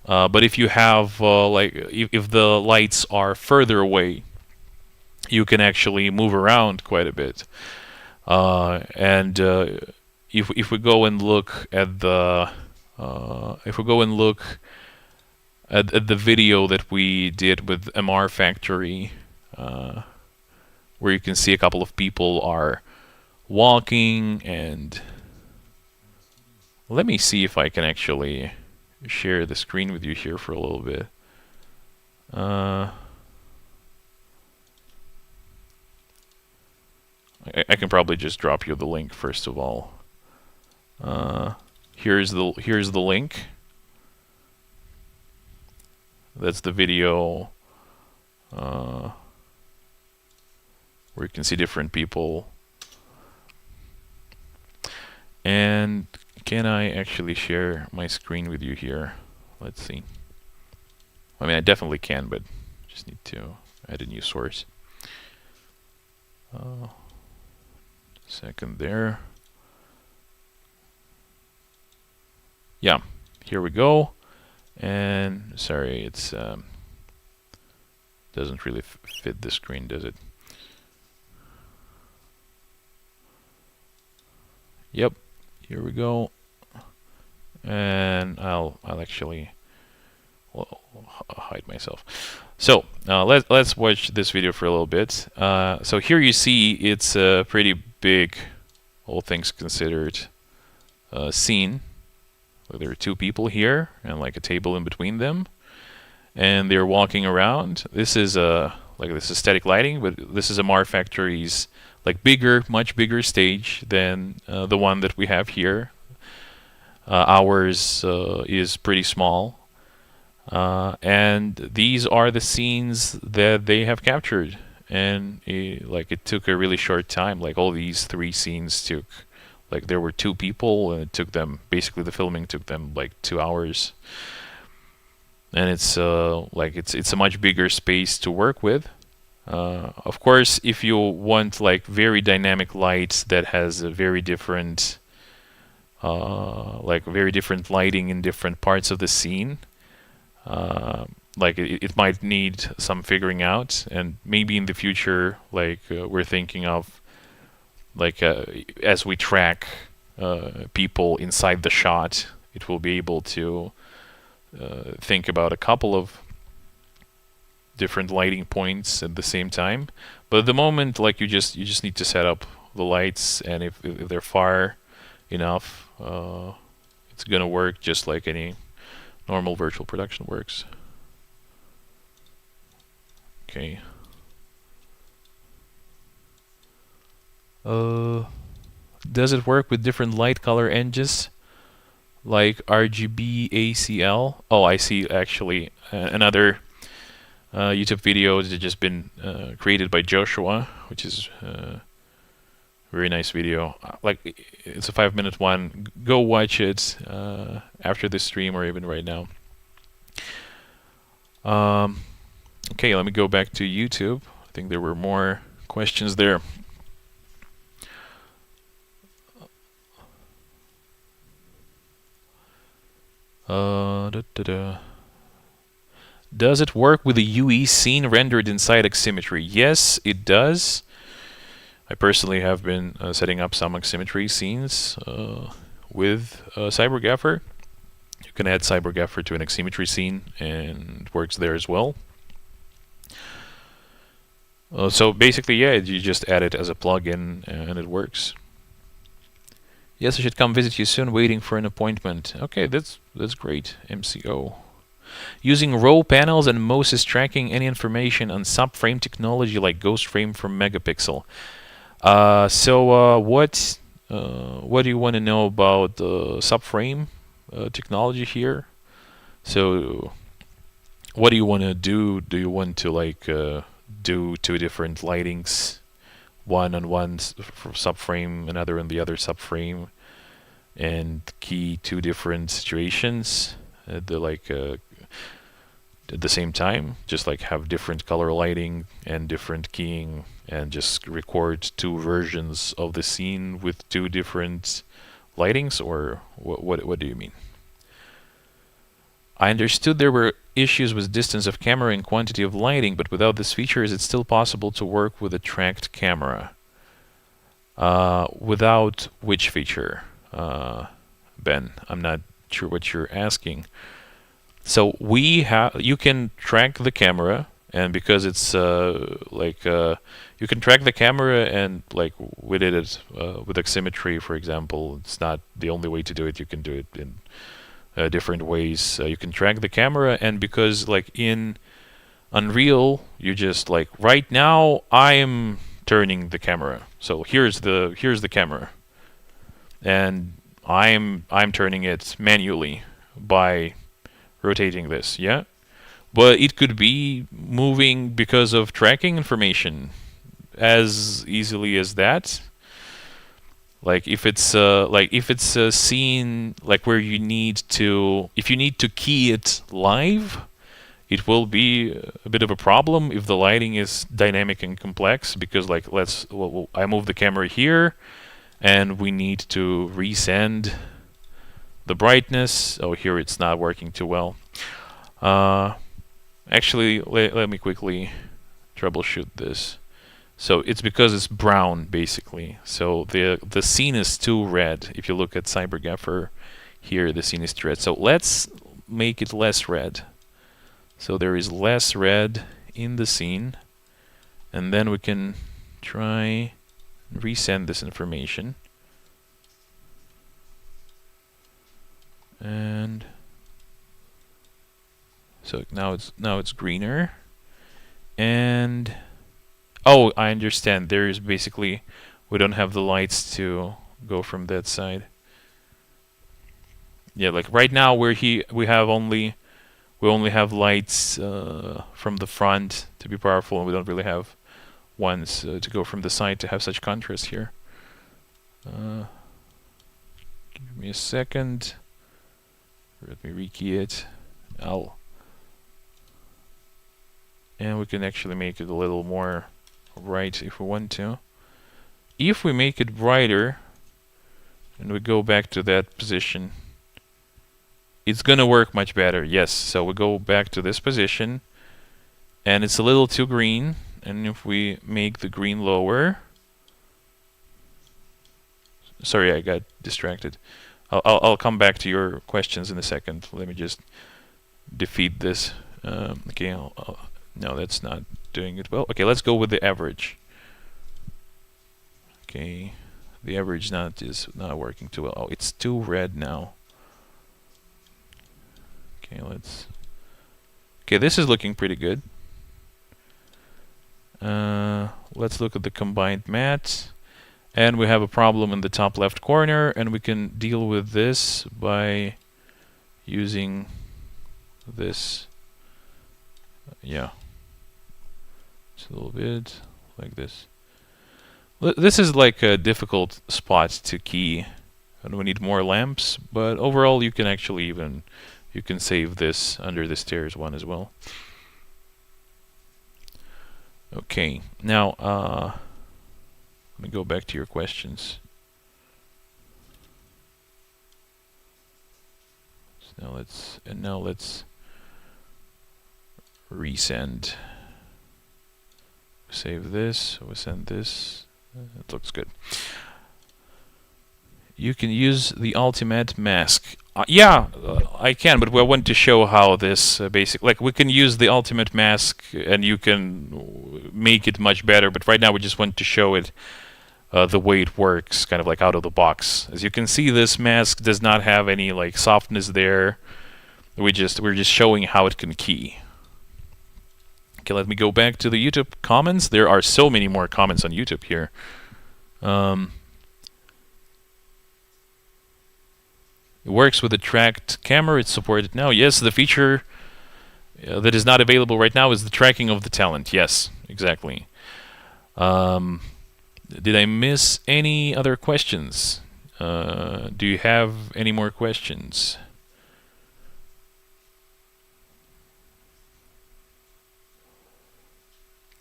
But if you have if the lights are further away, you can actually move around quite a bit. And if we go and look at the at the video that we did with MR Factory, where you can see a couple of people are walking, and let me see if I can actually share the screen with you here for a little bit. I can probably just drop you the link first of all. Here's the link. That's the video where you can see different people. And can I actually share my screen with you here? Let's see. I mean, I definitely can, but just need to add a new source. Second there. Yeah, here we go. And sorry, it's doesn't really fit the screen, does it? Yep, here we go. And I'll actually hide myself. So let's watch this video for a little bit. So here you see it's a pretty big, all things considered, scene. There are two people here and like a table in between them, and they're walking around. This is this is static lighting, but this is Amar Factory's like bigger, much bigger stage than the one that we have here. Ours is pretty small, and these are the scenes that they have captured. And it took a really short time. Like all these 3 scenes took. Like there were 2 people, and it took them, basically the filming took them like 2 hours. And it's it's a much bigger space to work with. Of course, if you want like very dynamic lights that has a very different very different lighting in different parts of the scene, it might need some figuring out, and maybe in the future we're thinking of as we track people inside the shot, it will be able to think about a couple of different lighting points at the same time. But at the moment, you just need to set up the lights, and if they're far enough, it's gonna work just like any normal virtual production works. Okay. Does it work with different light color engines like RGB, ACL? Oh, I see. Actually, another YouTube video that just been created by Joshua, which is a very nice video. It's a 5-minute one. Go watch it after this stream or even right now. Okay, let me go back to YouTube. I think there were more questions there. Does it work with the UE scene rendered inside Oximetry? Yes, it does. I personally have been setting up some Oximetry scenes with CyberGaffer. You can add CyberGaffer to an Oximetry scene, and it works there as well. So basically, yeah, you just add it as a plugin, and it works. Yes, I should come visit you soon, waiting for an appointment. Okay, that's great, MCO. Using row panels and Moses tracking any information on subframe technology like ghost frame from Megapixel. What do you want to know about the subframe technology here? So what do you want to do? Do you want to do 2 different lightings? One on one subframe, another on the other subframe, and key 2 different situations at the same time. Just have different color lighting and different keying, and just record 2 versions of the scene with 2 different lightings, or what do you mean? I understood there were issues with distance of camera and quantity of lighting, but without this feature, is it still possible to work with a tracked camera? Without which feature, Ben? I'm not sure what you're asking. So you can track the camera, and because it's you can track the camera, and we did it with Oximetry, for example. It's not the only way to do it. You can do it in different ways you can track the camera. And because like in Unreal, you just like right now I'm turning the camera. So here's the camera, and I'm turning it manually by rotating this. Yeah, but it could be moving because of tracking information as easily as that. Like if it's a scene like where you need to, if you need to key it live, it will be a bit of a problem if the lighting is dynamic and complex, because like I move the camera here and we need to resend the brightness. Oh, here it's not working too well. Actually, let me quickly troubleshoot this. So it's because it's brown, basically. So the scene is too red. If you look at CyberGaffer here, the scene is red. So let's make it less red. So there is less red in the scene. And then we can try resend this information. And so now it's greener. And oh, I understand. There is basically, we don't have the lights to go from that side. Yeah, like right now we only have lights from the front to be powerful, and we don't really have ones to go from the side to have such contrast here. Give me a second. Let me rekey it. And we can actually make it a little more bright if we want to. If we make it brighter and we go back to that position, it's gonna work much better. Yes, so we go back to this position and it's a little too green, and if we make the green lower, sorry, I got distracted. I'll come back to your questions in a second. Let me just defeat this. Okay, no, that's not doing it well. Okay, let's go with the average. Okay, the average is not working too well. Oh, it's too red now. Okay, okay, this is looking pretty good. Let's look at the combined matte. And we have a problem in the top left corner, and we can deal with this by using this. Yeah, just a little bit like this. This is like a difficult spot to key, and we need more lamps, but overall you can actually you can save this under the stairs one as well. Okay, now let me go back to your questions. So now let's resend. Save this. We send this. It looks good. You can use the ultimate mask. Yeah, I can, but I want to show how this like we can use the ultimate mask and you can make it much better, but right now we just want to show it the way it works, kind of like out of the box. As you can see, this mask does not have any like softness there. We're just showing how it can key. Okay, let me go back to the YouTube comments. There are so many more comments on YouTube here. It works with the tracked camera. It's supported now. Yes, the feature that is not available right now is the tracking of the talent. Yes, exactly. Did I miss any other questions? Do you have any more questions?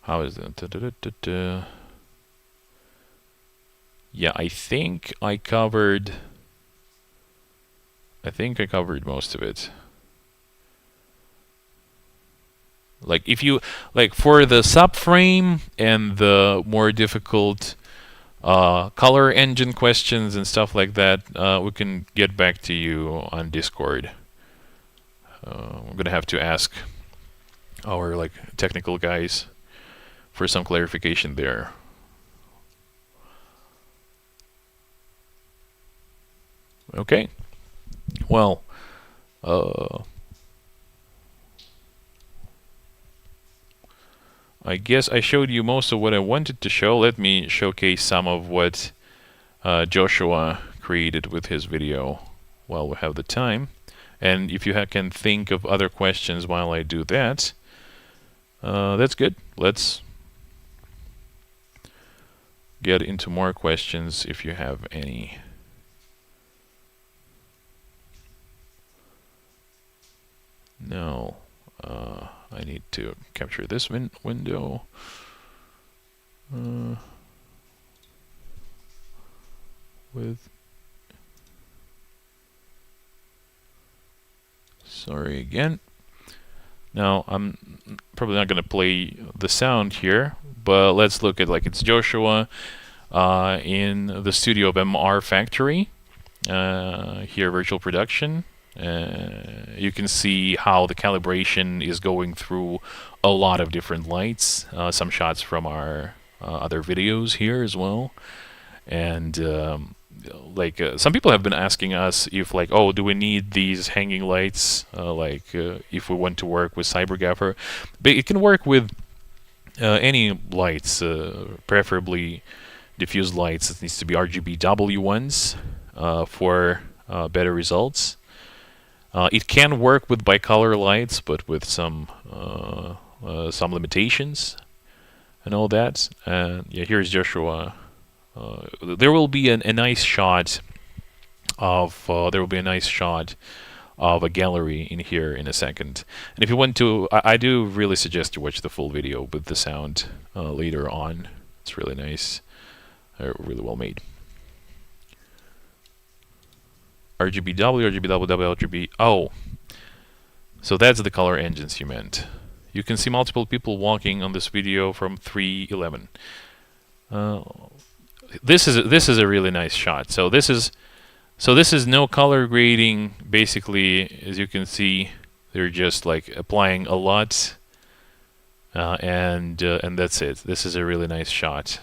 How is that? Yeah, I think I covered most of it. Like if you for the subframe and the more difficult color engine questions and stuff like that, we can get back to you on Discord. We're gonna have to ask our technical guys for some clarification there. Okay. Well, I guess I showed you most of what I wanted to show. Let me showcase some of what Joshua created with his video while we have the time. And if you can think of other questions while I do that, that's good. Let's get into more questions if you have any. No, I need to capture this window. Sorry again. Now I'm probably not going to play the sound here, but let's look at it's Joshua in the studio of MR Factory. Here, virtual production. You can see how the calibration is going through a lot of different lights. Some shots from our other videos here as well. And some people have been asking us if oh, do we need these hanging lights if we want to work with CyberGaffer. But it can work with any lights, preferably diffused lights. It needs to be RGBW ones for better results. It can work with bicolor lights, but with some limitations and all that. And yeah, here's Joshua. There will be a nice shot of a gallery in here in a second. And if you want to, I do really suggest you watch the full video with the sound later on. It's really nice, really well made. RGBW, RGB. Oh, so that's the color engines you meant. You can see multiple people walking on this video from 311. This is a really nice shot. So this is no color grading. Basically, as you can see, they're just applying a lot, and that's it. This is a really nice shot,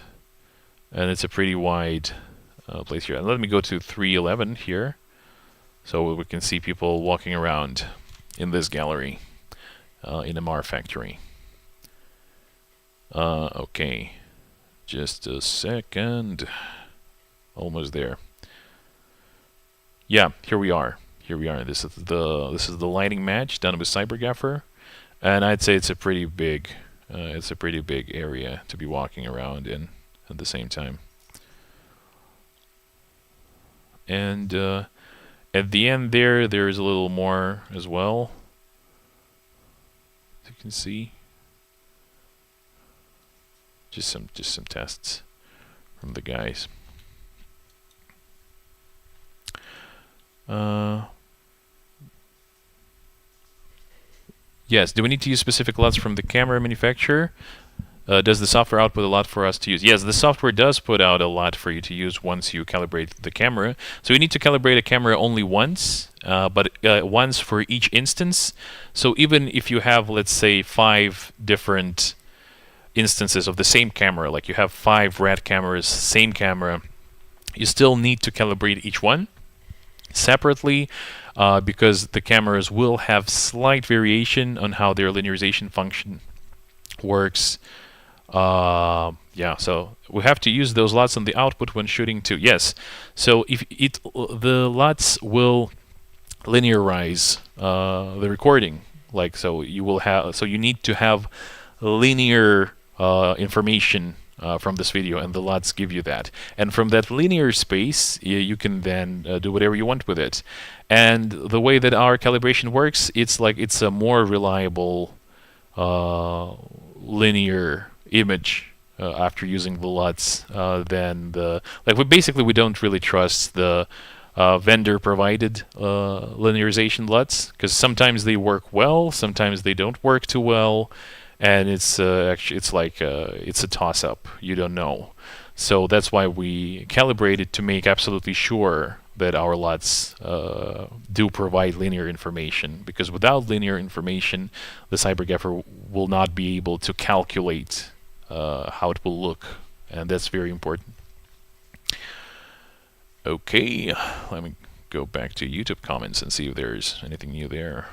and it's a pretty wide place here. And let me go to 311 here, so we can see people walking around in this gallery in MR Factory. Okay. Just a second. Almost there. Yeah, here we are. This is the lighting match done with CyberGaffer, and I'd say it's a pretty big area to be walking around in at the same time. And at the end there is a little more as well, as you can see. Just some tests from the guys. Yes, do we need to use specific LUTs from the camera manufacturer? Does the software output a lot for us to use? Yes, the software does put out a lot for you to use once you calibrate the camera. So you need to calibrate a camera only once, but once for each instance. So even if you have, let's say, 5 different instances of the same camera, you have 5 red cameras, same camera, you still need to calibrate each one separately, because the cameras will have slight variation on how their linearization function works. Yeah, so we have to use those LUTs on the output when shooting too. Yes, so if the LUTs will linearize the recording, so you need to have linear information from this video, and the LUTs give you that. And from that linear space, you can then do whatever you want with it. And the way that our calibration works, it's a more reliable linear image after using the LUTs than the we don't really trust the vendor provided linearization LUTs, because sometimes they work well, sometimes they don't work too well. And it's actually it's a toss-up. You don't know. So that's why we calibrate it, to make absolutely sure that our LUTs do provide linear information. Because without linear information, the CyberGaffer will not be able to calculate how it will look, and that's very important. Okay, let me go back to YouTube comments and see if there's anything new there.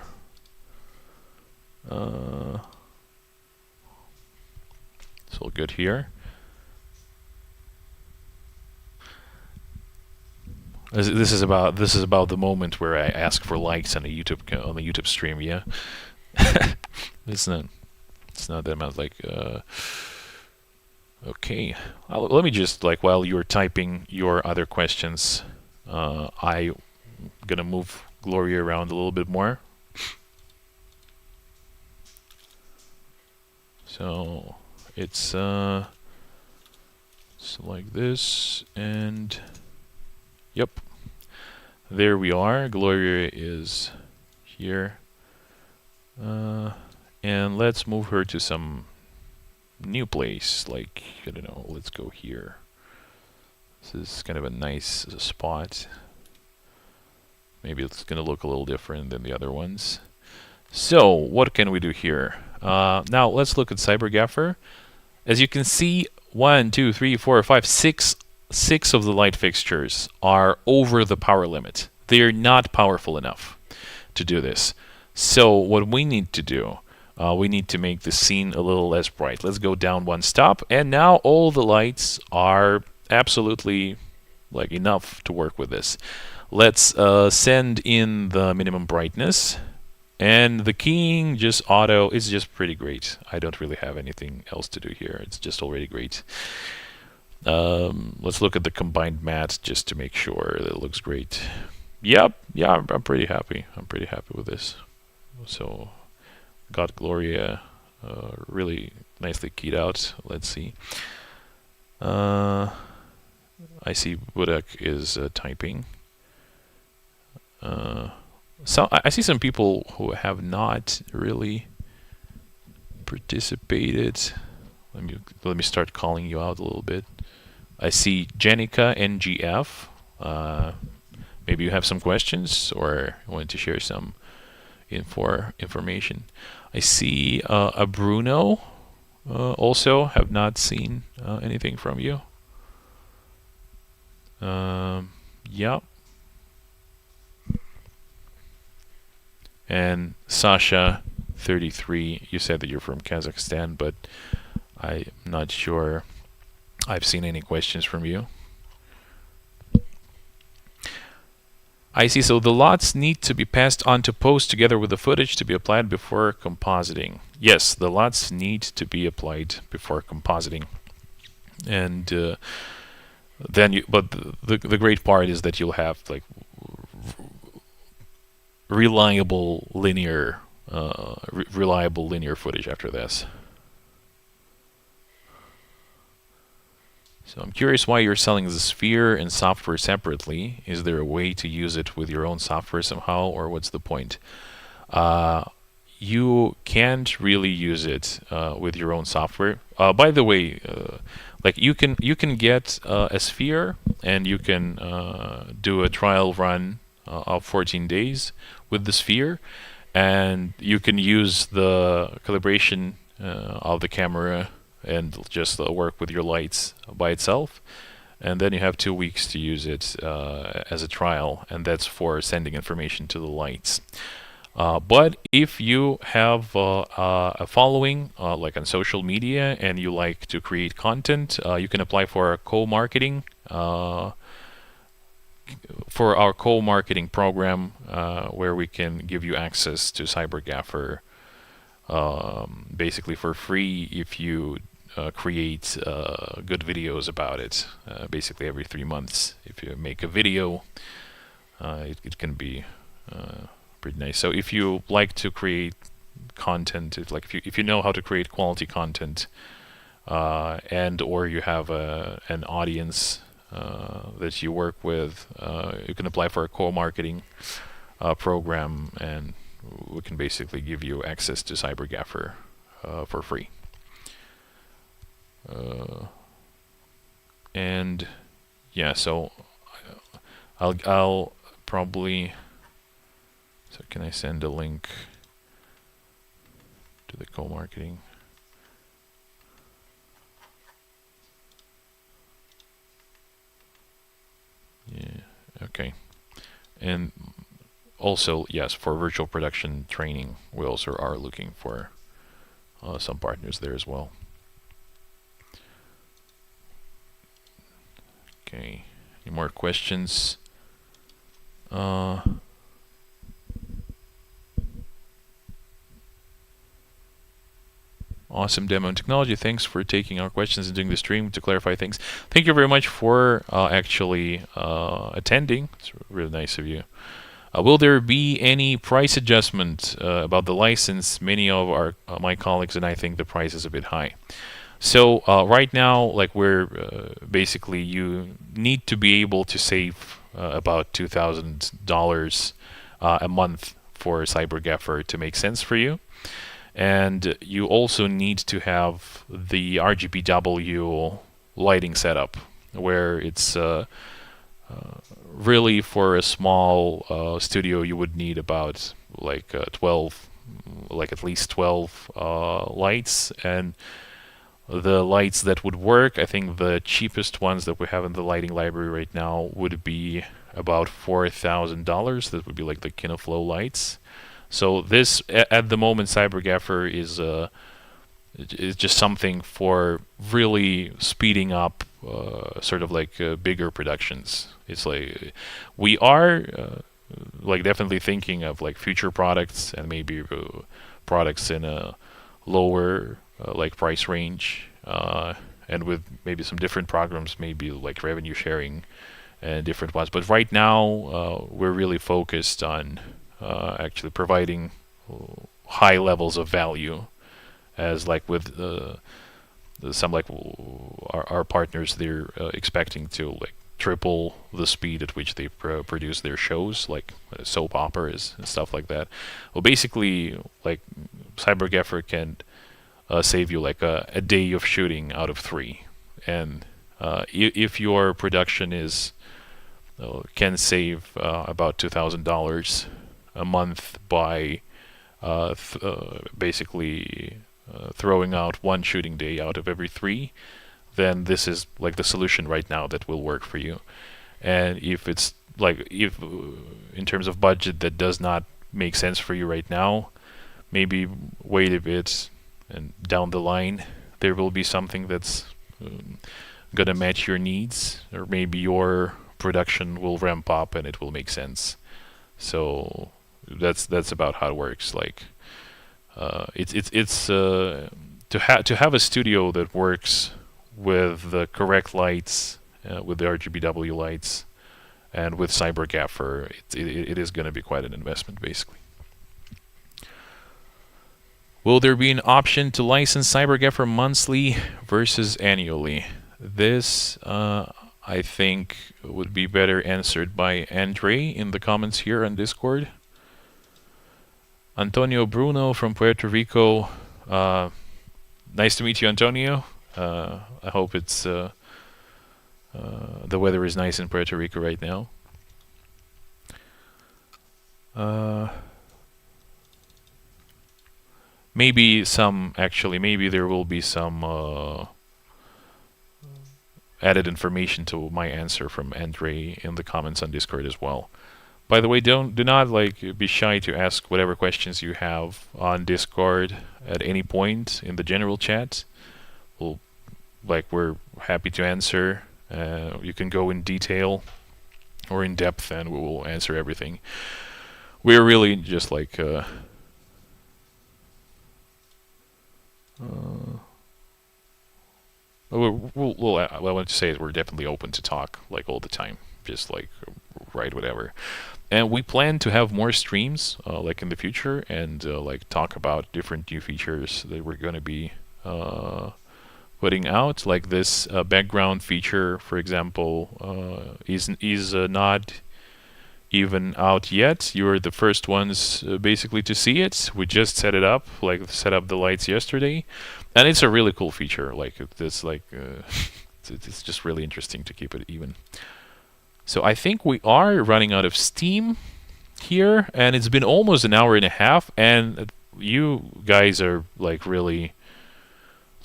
It's all good here. This is about the moment where I ask for likes on the YouTube stream. Yeah, it's not that amount. Like, okay, let me just, like, while you're typing your other questions, I'm gonna move Gloria around a little bit more. So it's like this, and yep, there we are. Gloria is here, and let's move her to some new place. Like, I don't know, let's go here. This is kind of a nice spot. Maybe it's gonna look a little different than the other ones. So what can we do here? Now let's look at CyberGaffer. As you can see, 1, 2, 3, 4, 5, 6 of the light fixtures are over the power limit. They are not powerful enough to do this. So what we need to do, we need to make the scene a little less bright. Let's go down one stop, and now all the lights are absolutely, like, enough to work with this. Let's send in the minimum brightness. And the keying, just auto, is just pretty great. I don't really have anything else to do here. It's just already great. Let's look at the combined matte just to make sure that it looks great. Yep, yeah, I'm pretty happy. I'm pretty happy with this. So, got Gloria really nicely keyed out. Let's see. I see Budak is typing. So I see some people who have not really participated. Let me start calling you out a little bit. I see Jenica NGF. Maybe you have some questions or want to share some information. I see a Bruno. Also have not seen anything from you. Yeah. And Sasha 33, you said that you're from Kazakhstan, but I'm not sure I've seen any questions from you. I see, so the lots need to be passed on to post together with the footage to be applied before compositing. Yes, the lots need to be applied before compositing. And then but the great part is that you'll have, like, reliable linear footage after this. So I'm curious why you're selling the sphere and software separately. Is there a way to use it with your own software somehow, or what's the point? You can't really use it with your own software. By the way, like, you can get a sphere, and you can do a trial run of 14 days with the sphere, and you can use the calibration of the camera and just work with your lights by itself, and then you have 2 weeks to use it as a trial, and that's for sending information to the lights. But if you have a following, like on social media, and you like to create content, you can apply for a co-marketing program, where we can give you access to CyberGaffer basically for free if you create good videos about it. Basically every 3 months, if you make a video, it can be pretty nice. So if you like to create content, if you know how to create quality content, and or you have an audience that you work with, you can apply for a co-marketing program, and we can basically give you access to CyberGaffer for free. And yeah, so I'll probably. So can I send a link to the co-marketing? Yeah. Okay. And also, yes, for virtual production training, we also are looking for some partners there as well. Okay, any more questions? Awesome demo and technology. Thanks for taking our questions and doing the stream to clarify things. Thank you very much for actually attending. It's really nice of you. Will there be any price adjustment about the license? Many of our my colleagues and I think the price is a bit high. So right now, like we're basically, you need to be able to save about $2,000 a month for CyberGaffer to make sense for you. And you also need to have the RGBW lighting setup, where it's really for a small studio you would need about like 12, like at least 12 lights. And the lights that would work, I think the cheapest ones that we have in the lighting library right now would be about $4,000. That would be like the KinoFlow lights. So this, at the moment, CyberGaffer is just something for really speeding up sort of like bigger productions. It's like we are like definitely thinking of like future products and maybe products in a lower like price range, and with maybe some different programs, maybe like revenue sharing and different ones. But right now we're really focused on actually providing high levels of value, as like with some like our partners, they're expecting to like triple the speed at which they produce their shows, like soap operas and stuff like that. Well, basically, like CyberGaffer can save you like a day of shooting out of 3, and if your production is can save about $2,000 a month by basically throwing out 1 shooting day out of every 3, then this is like the solution right now that will work for you. And if it's like, if in terms of budget that does not make sense for you right now, maybe wait a bit, and down the line there will be something that's gonna match your needs, or maybe your production will ramp up and it will make sense. So that's about how it works. Like it's to have a studio that works with the correct lights, with the RGBW lights, and with CyberGaffer, it is going to be quite an investment, basically. Will there be an option to license CyberGaffer monthly versus annually? This, I think, would be better answered by Andre in the comments here on Discord. Antonio Bruno from Puerto Rico. Nice to meet you, Antonio. I hope it's the weather is nice in Puerto Rico right now. Maybe there will be some added information to my answer from Andre in the comments on Discord as well. By the way, do not like be shy to ask whatever questions you have on Discord at any point in the general chat. We're happy to answer. You can go in detail or in depth, and we will answer everything. We're really just like I want to say is we're definitely open to talk like all the time, just like write whatever. And we plan to have more streams like in the future, and like talk about different new features that we're going to be putting out. Like this background feature, for example, is not even out yet. You're the first ones basically to see it. We just set up the lights yesterday, and it's a really cool feature. Like it's like it's just really interesting to keep it even. So I think we are running out of steam here, and it's been almost an hour and a half, and you guys are like really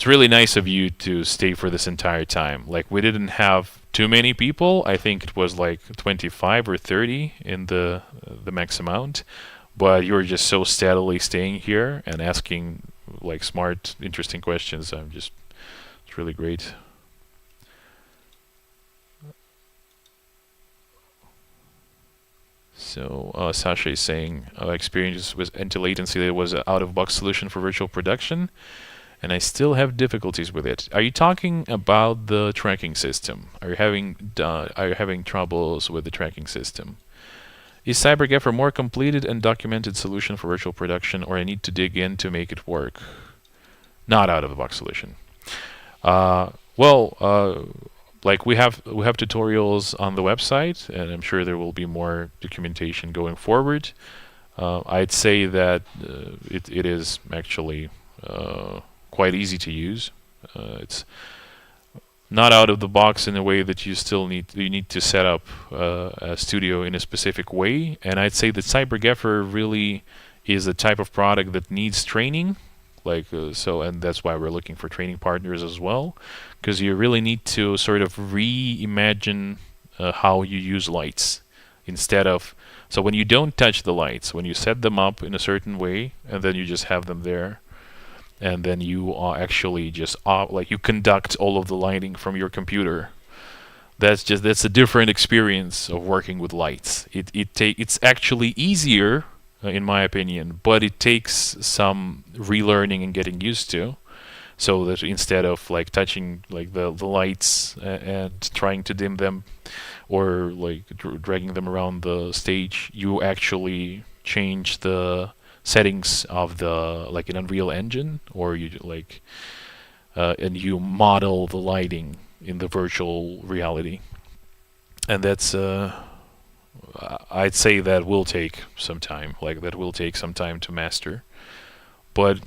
it's really nice of you to stay for this entire time. Like, we didn't have too many people. I think it was like 25 or 30 in the max amount. But you were just so steadily staying here and asking like smart, interesting questions. It's really great. So Sasha is saying experience with Antilatency, that was an out-of-box solution for virtual production, and I still have difficulties with it. Are you talking about the tracking system? Are you having troubles with the tracking system? Is CyberGaffer more completed and documented solution for virtual production, or I need to dig in to make it work? Not out-of-the-box solution. Like we have tutorials on the website, and I'm sure there will be more documentation going forward. I'd say that it is actually quite easy to use. It's not out of the box in a way that you need to set up a studio in a specific way. And I'd say that CyberGaffer really is a type of product that needs training. And that's why we're looking for training partners as well, because you really need to sort of reimagine how you use lights instead of. So when you don't touch the lights, when you set them up in a certain way, and then you just have them there, and then you are actually just you conduct all of the lighting from your computer. That's a different experience of working with lights. It's actually easier, in my opinion, but it takes some relearning and getting used to. So that instead of like touching like the lights and trying to dim them, or like dragging them around the stage, you actually change the settings of the like an Unreal Engine, or you and you model the lighting in the virtual reality, and that's I'd say that will take some time. That will take some time to master, but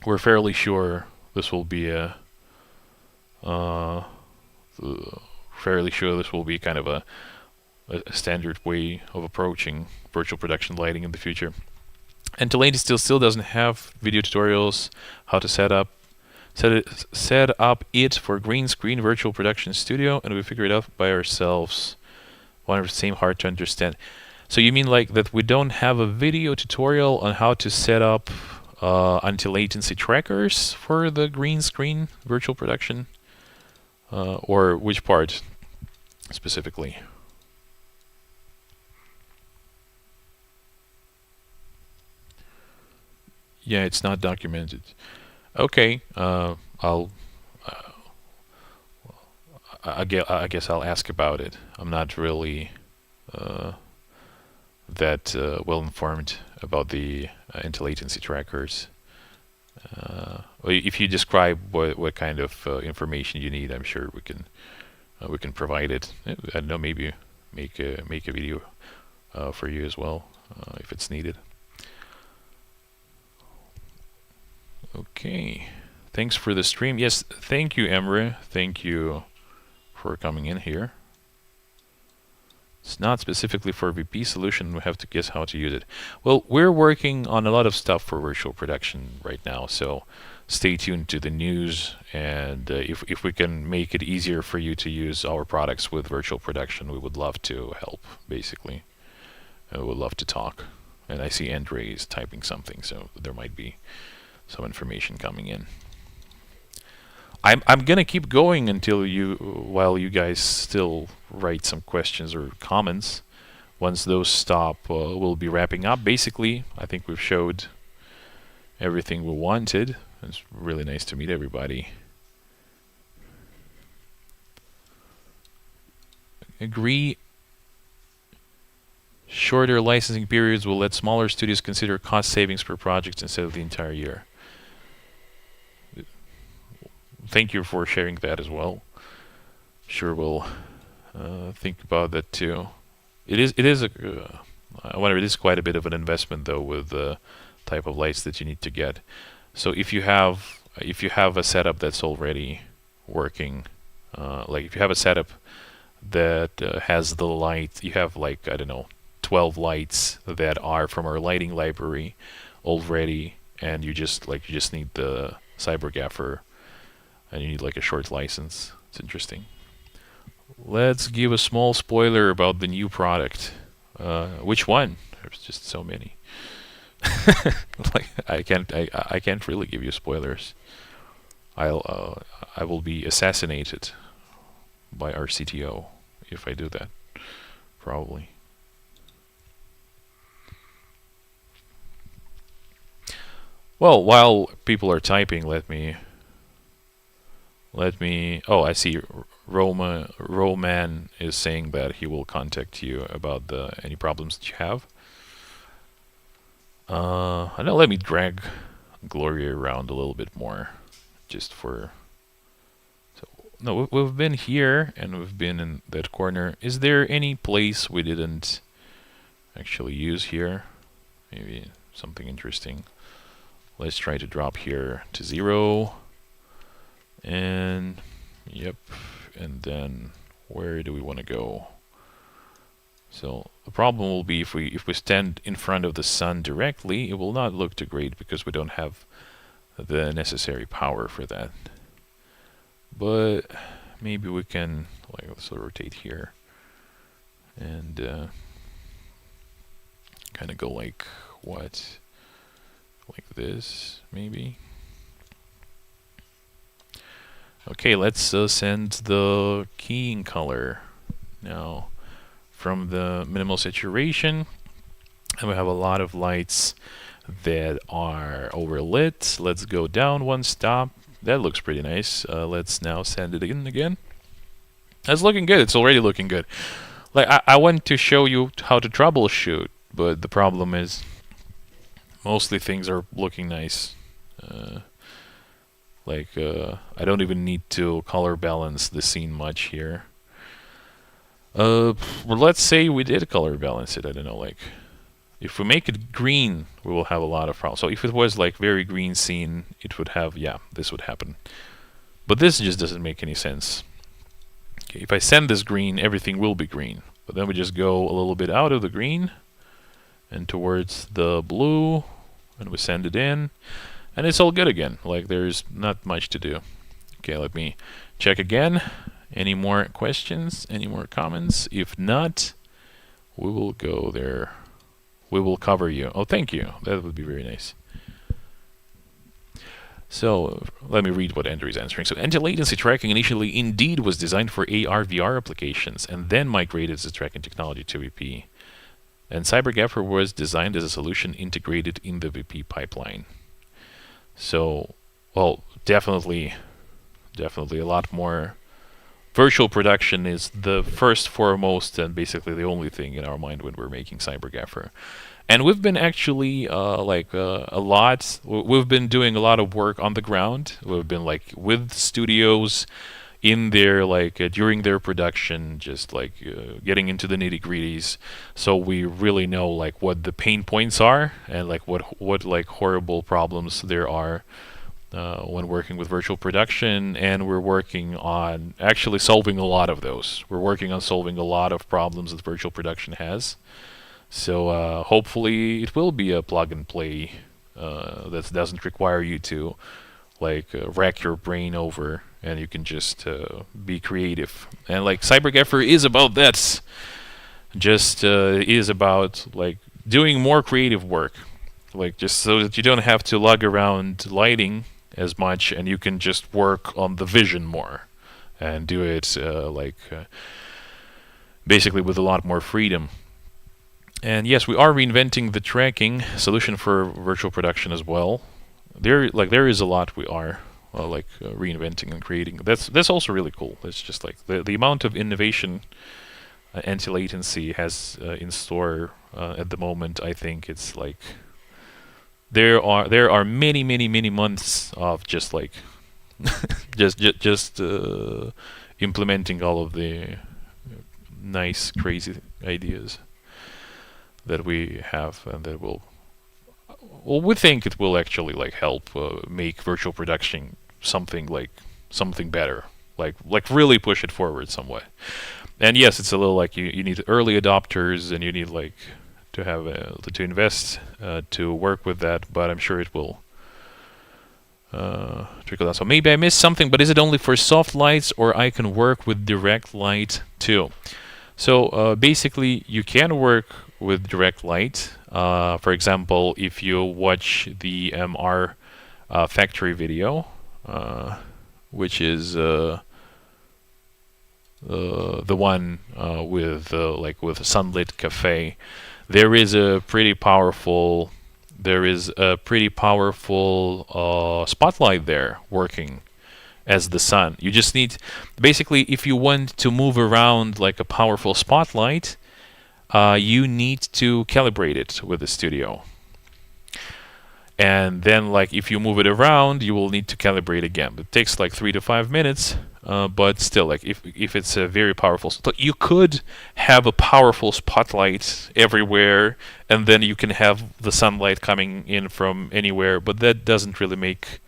we're fairly sure this will be kind of a standard way of approaching virtual production lighting in the future. Antilatency still doesn't have video tutorials how to set up it for green screen virtual production studio, and we figure it out by ourselves. One of the same, hard to understand. So you mean like that we don't have a video tutorial on how to set up anti-latency trackers for the green screen virtual production, or which part specifically? Yeah, it's not documented. Okay, I guess I'll ask about it. I'm not really that well informed about the anti-latency trackers. If you describe what kind of information you need, I'm sure we can provide it. I don't know, maybe make a video for you as well if it's needed. Okay, thanks for the stream. Yes, thank you, Emre. Thank you for coming in here. It's not specifically for VP solution. We have to guess how to use it. Well, we're working on a lot of stuff for virtual production right now, so stay tuned to the news. And if we can make it easier for you to use our products with virtual production, we would love to help, basically. We would love to talk. And I see Andre is typing something, so there might be some information coming in. I'm gonna keep going while you guys still write some questions or comments. Once those stop, we'll be wrapping up. Basically, I think we've showed everything we wanted. It's really nice to meet everybody. Agree. Shorter licensing periods will let smaller studios consider cost savings per project instead of the entire year. Thank you for sharing that as well. Sure, we'll think about that too. It is quite a bit of an investment though, with the type of lights that you need to get. So if you have a setup that's already working, like if you have a setup that has the light, you have like, I don't know, 12 lights that are from our lighting library already, and you just need the CyberGaffer and you need like a short license. It's interesting. Let's give a small spoiler about the new product. Which one? There's just so many. Like I can't really give you spoilers. I will be assassinated by our CTO if I do that, probably. Well, while people are typing, let me. Oh, I see. Roman is saying that he will contact you about any problems that you have. I know. Let me drag Gloria around a little bit more, just for. So no, we've been here and we've been in that corner. Is there any place we didn't actually use here? Maybe something interesting. Let's try to drop here to 0. And yep, and then where do we want to go? So the problem will be if we stand in front of the sun directly, it will not look too great because we don't have the necessary power for that. But maybe we can, like, let's rotate here and kind of go like what? Like this, maybe. Okay, let's send the keying color now from the minimal saturation, and we have a lot of lights that are overlit. Let's go down one stop. That looks pretty nice. Let's now send it in again. That's looking good. It's already looking good. Like I want to show you how to troubleshoot, but the problem is mostly things are looking nice. I don't even need to color balance the scene much here. Well, let's say we did color balance it. I don't know, like, if we make it green, we will have a lot of problems. So if it was like very green scene, it would have, yeah, this would happen. But this just doesn't make any sense. Okay, if I send this green, everything will be green. But then we just go a little bit out of the green and towards the blue, and we send it in. And it's all good again. Like, there's not much to do. Okay, let me check again. Any more questions? Any more comments? If not, we will go there. We will cover you. Oh, thank you. That would be very nice. So, let me read what Andrew is answering. So, anti-latency tracking initially indeed was designed for AR/VR applications and then migrated as a tracking technology to VP. And CyberGaffer was designed as a solution integrated in the VP pipeline. So, well, definitely a lot more. Virtual production is the first, foremost, and basically the only thing in our mind when we're making CyberGaffer. And we've been actually we've been doing a lot of work on the ground. We've been like with studios in their during their production, just getting into the nitty-gritties, so we really know like what the pain points are and like what like horrible problems there are when working with virtual production. And we're working on actually solving a lot of those. We're working on solving a lot of problems that virtual production has. So hopefully it will be a plug and play that doesn't require you to rack your brain over, and you can just be creative. And like CyberGaffer is about that. Just is about like doing more creative work, like just so that you don't have to lug around lighting as much, and you can just work on the vision more and do it basically with a lot more freedom. And yes, we are reinventing the tracking solution for virtual production as well. There is a lot we are reinventing and creating. That's also really cool. It's just like the amount of innovation Antilatency has in store at the moment. I think it's like there are many months of just like just implementing all of the nice crazy ideas that we have, and that will, well, we think it will actually like help make virtual production something better, like really push it forward some way. And yes, it's a little like you need early adopters, and you need like to have to invest to work with that, but I'm sure it will trickle down. So maybe I missed something, but is it only for soft lights, or I can work with direct light too? So basically, you can work with direct light. For example, if you watch the MR factory video, which is the one with sunlit cafe, there is a pretty powerful spotlight there working as the sun. You just need, basically, if you want to move around like a powerful spotlight, you need to calibrate it with the studio. And then, like, if you move it around, you will need to calibrate again. It takes like 3 to 5 minutes, but still, like, if it's a very powerful, you could have a powerful spotlight everywhere, and then you can have the sunlight coming in from anywhere. But that doesn't really make,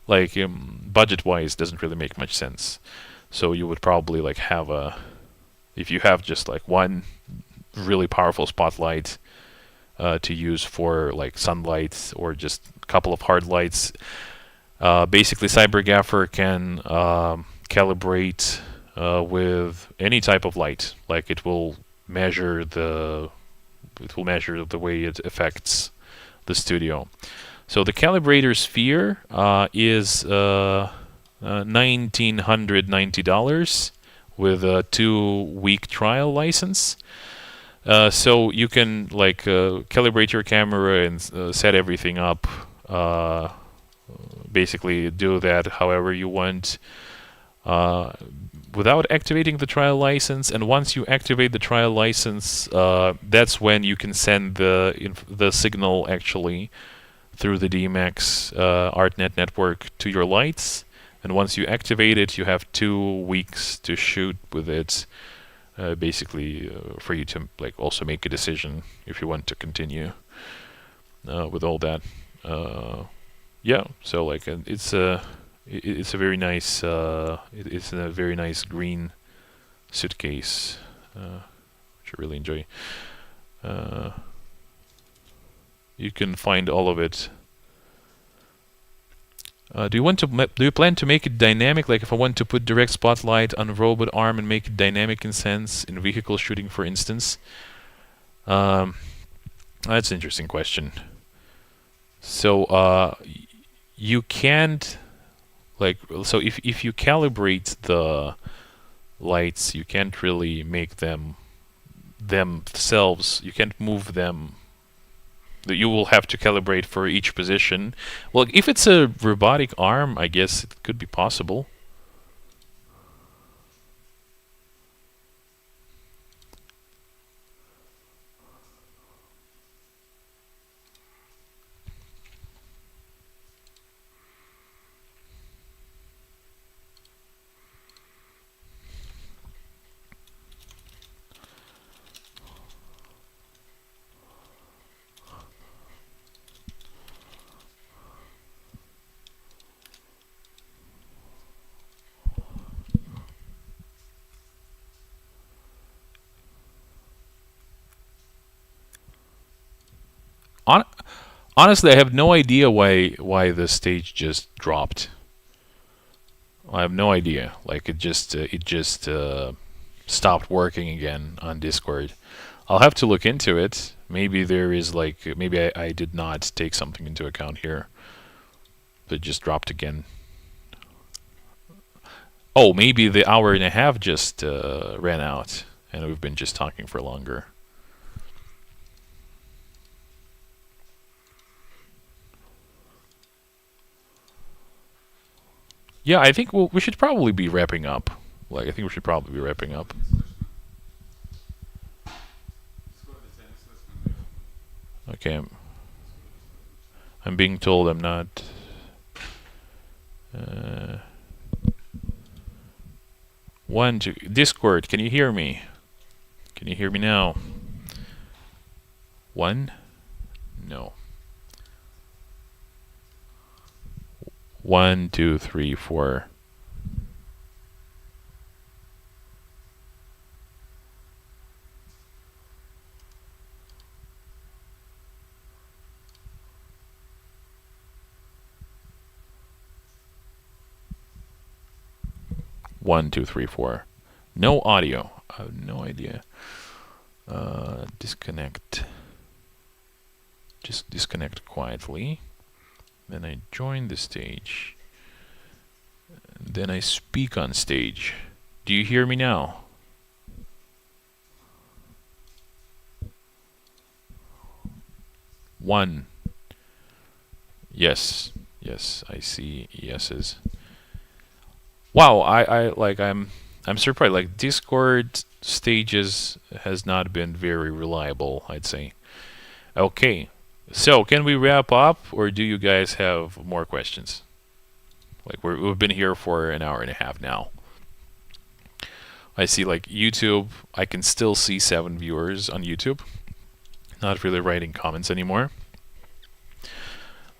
like, budget-wise, doesn't really make much sense. So you would probably like have if you have just like one really powerful spotlight to use for like sunlight or just a couple of hard lights. Basically, CyberGaffer can calibrate with any type of light. Like it will measure the way it affects the studio. So the calibrator sphere is $1,990 with a 2-week trial license. So you can like calibrate your camera and set everything up. Basically, do that however you want without activating the trial license. And once you activate the trial license, that's when you can send the signal actually through the DMX ArtNet network to your lights. And once you activate it, you have 2 weeks to shoot with it. Basically, for you to like also make a decision if you want to continue with all that. Yeah, so like it's a very nice it's a very nice green suitcase, which I really enjoy. You can find all of it. Do you plan to make it dynamic? Like if I want to put direct spotlight on a robot arm and make it dynamic in sense in vehicle shooting, for instance? That's an interesting question. So you can't so if you calibrate the lights, you can't really make them themselves. You can't move them. You will have to calibrate for each position. Well, if it's a robotic arm, I guess it could be possible. Honestly, I have no idea why the stage just dropped. I have no idea. Like it just stopped working again on Discord. I'll have to look into it. Maybe there is like maybe I did not take something into account here. It just dropped again. Oh, maybe the hour and a half just ran out, and we've been just talking for longer. Yeah, I think we should probably be wrapping up. Like, I think we should probably be wrapping up. Okay, I'm being told I'm not. One, two. Discord, can you hear me? Can you hear me now? One? No. 1, 2, 3, 4. 1, 2, 3, 4. No audio. I have no idea. Disconnect. Just disconnect quietly. Then I join the stage. Then I speak on stage. Do you hear me now? One. Yes. Yes, I see yeses. Wow, I'm surprised. Like, Discord stages has not been very reliable, I'd say. Okay. So, can we wrap up, or do you guys have more questions? Like, we've been here for an hour and a half now. I see, like, YouTube, I can still see 7 viewers on YouTube. Not really writing comments anymore.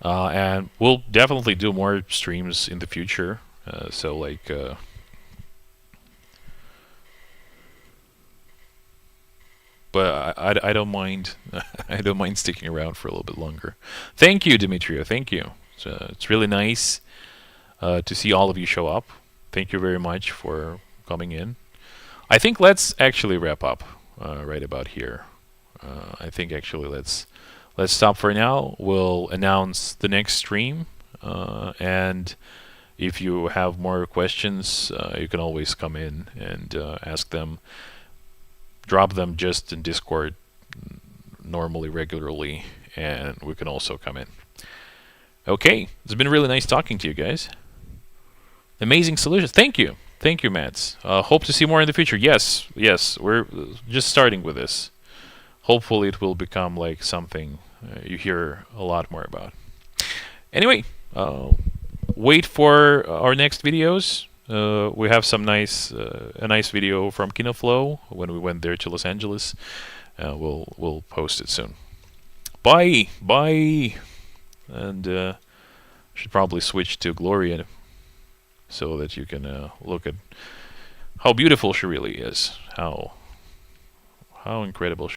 And we'll definitely do more streams in the future. So, like... but I don't mind. I don't mind sticking around for a little bit longer. Thank you, Dimitrio. Thank you. It's really nice to see all of you show up. Thank you very much for coming in. I think let's actually wrap up right about here. I think actually let's stop for now. We'll announce the next stream, and if you have more questions, you can always come in and ask them. Drop them just in Discord normally, regularly, and we can also come in. Okay, it's been really nice talking to you guys. Amazing solutions. Thank you. Thank you, Mats. Hope to see more in the future. Yes, we're just starting with this. Hopefully it will become like something you hear a lot more about. Anyway, wait for our next videos. We have some a nice video from KinoFlow when we went there to Los Angeles. We'll post it soon. Bye, and should probably switch to Gloria so that you can look at how beautiful she really is, how incredible.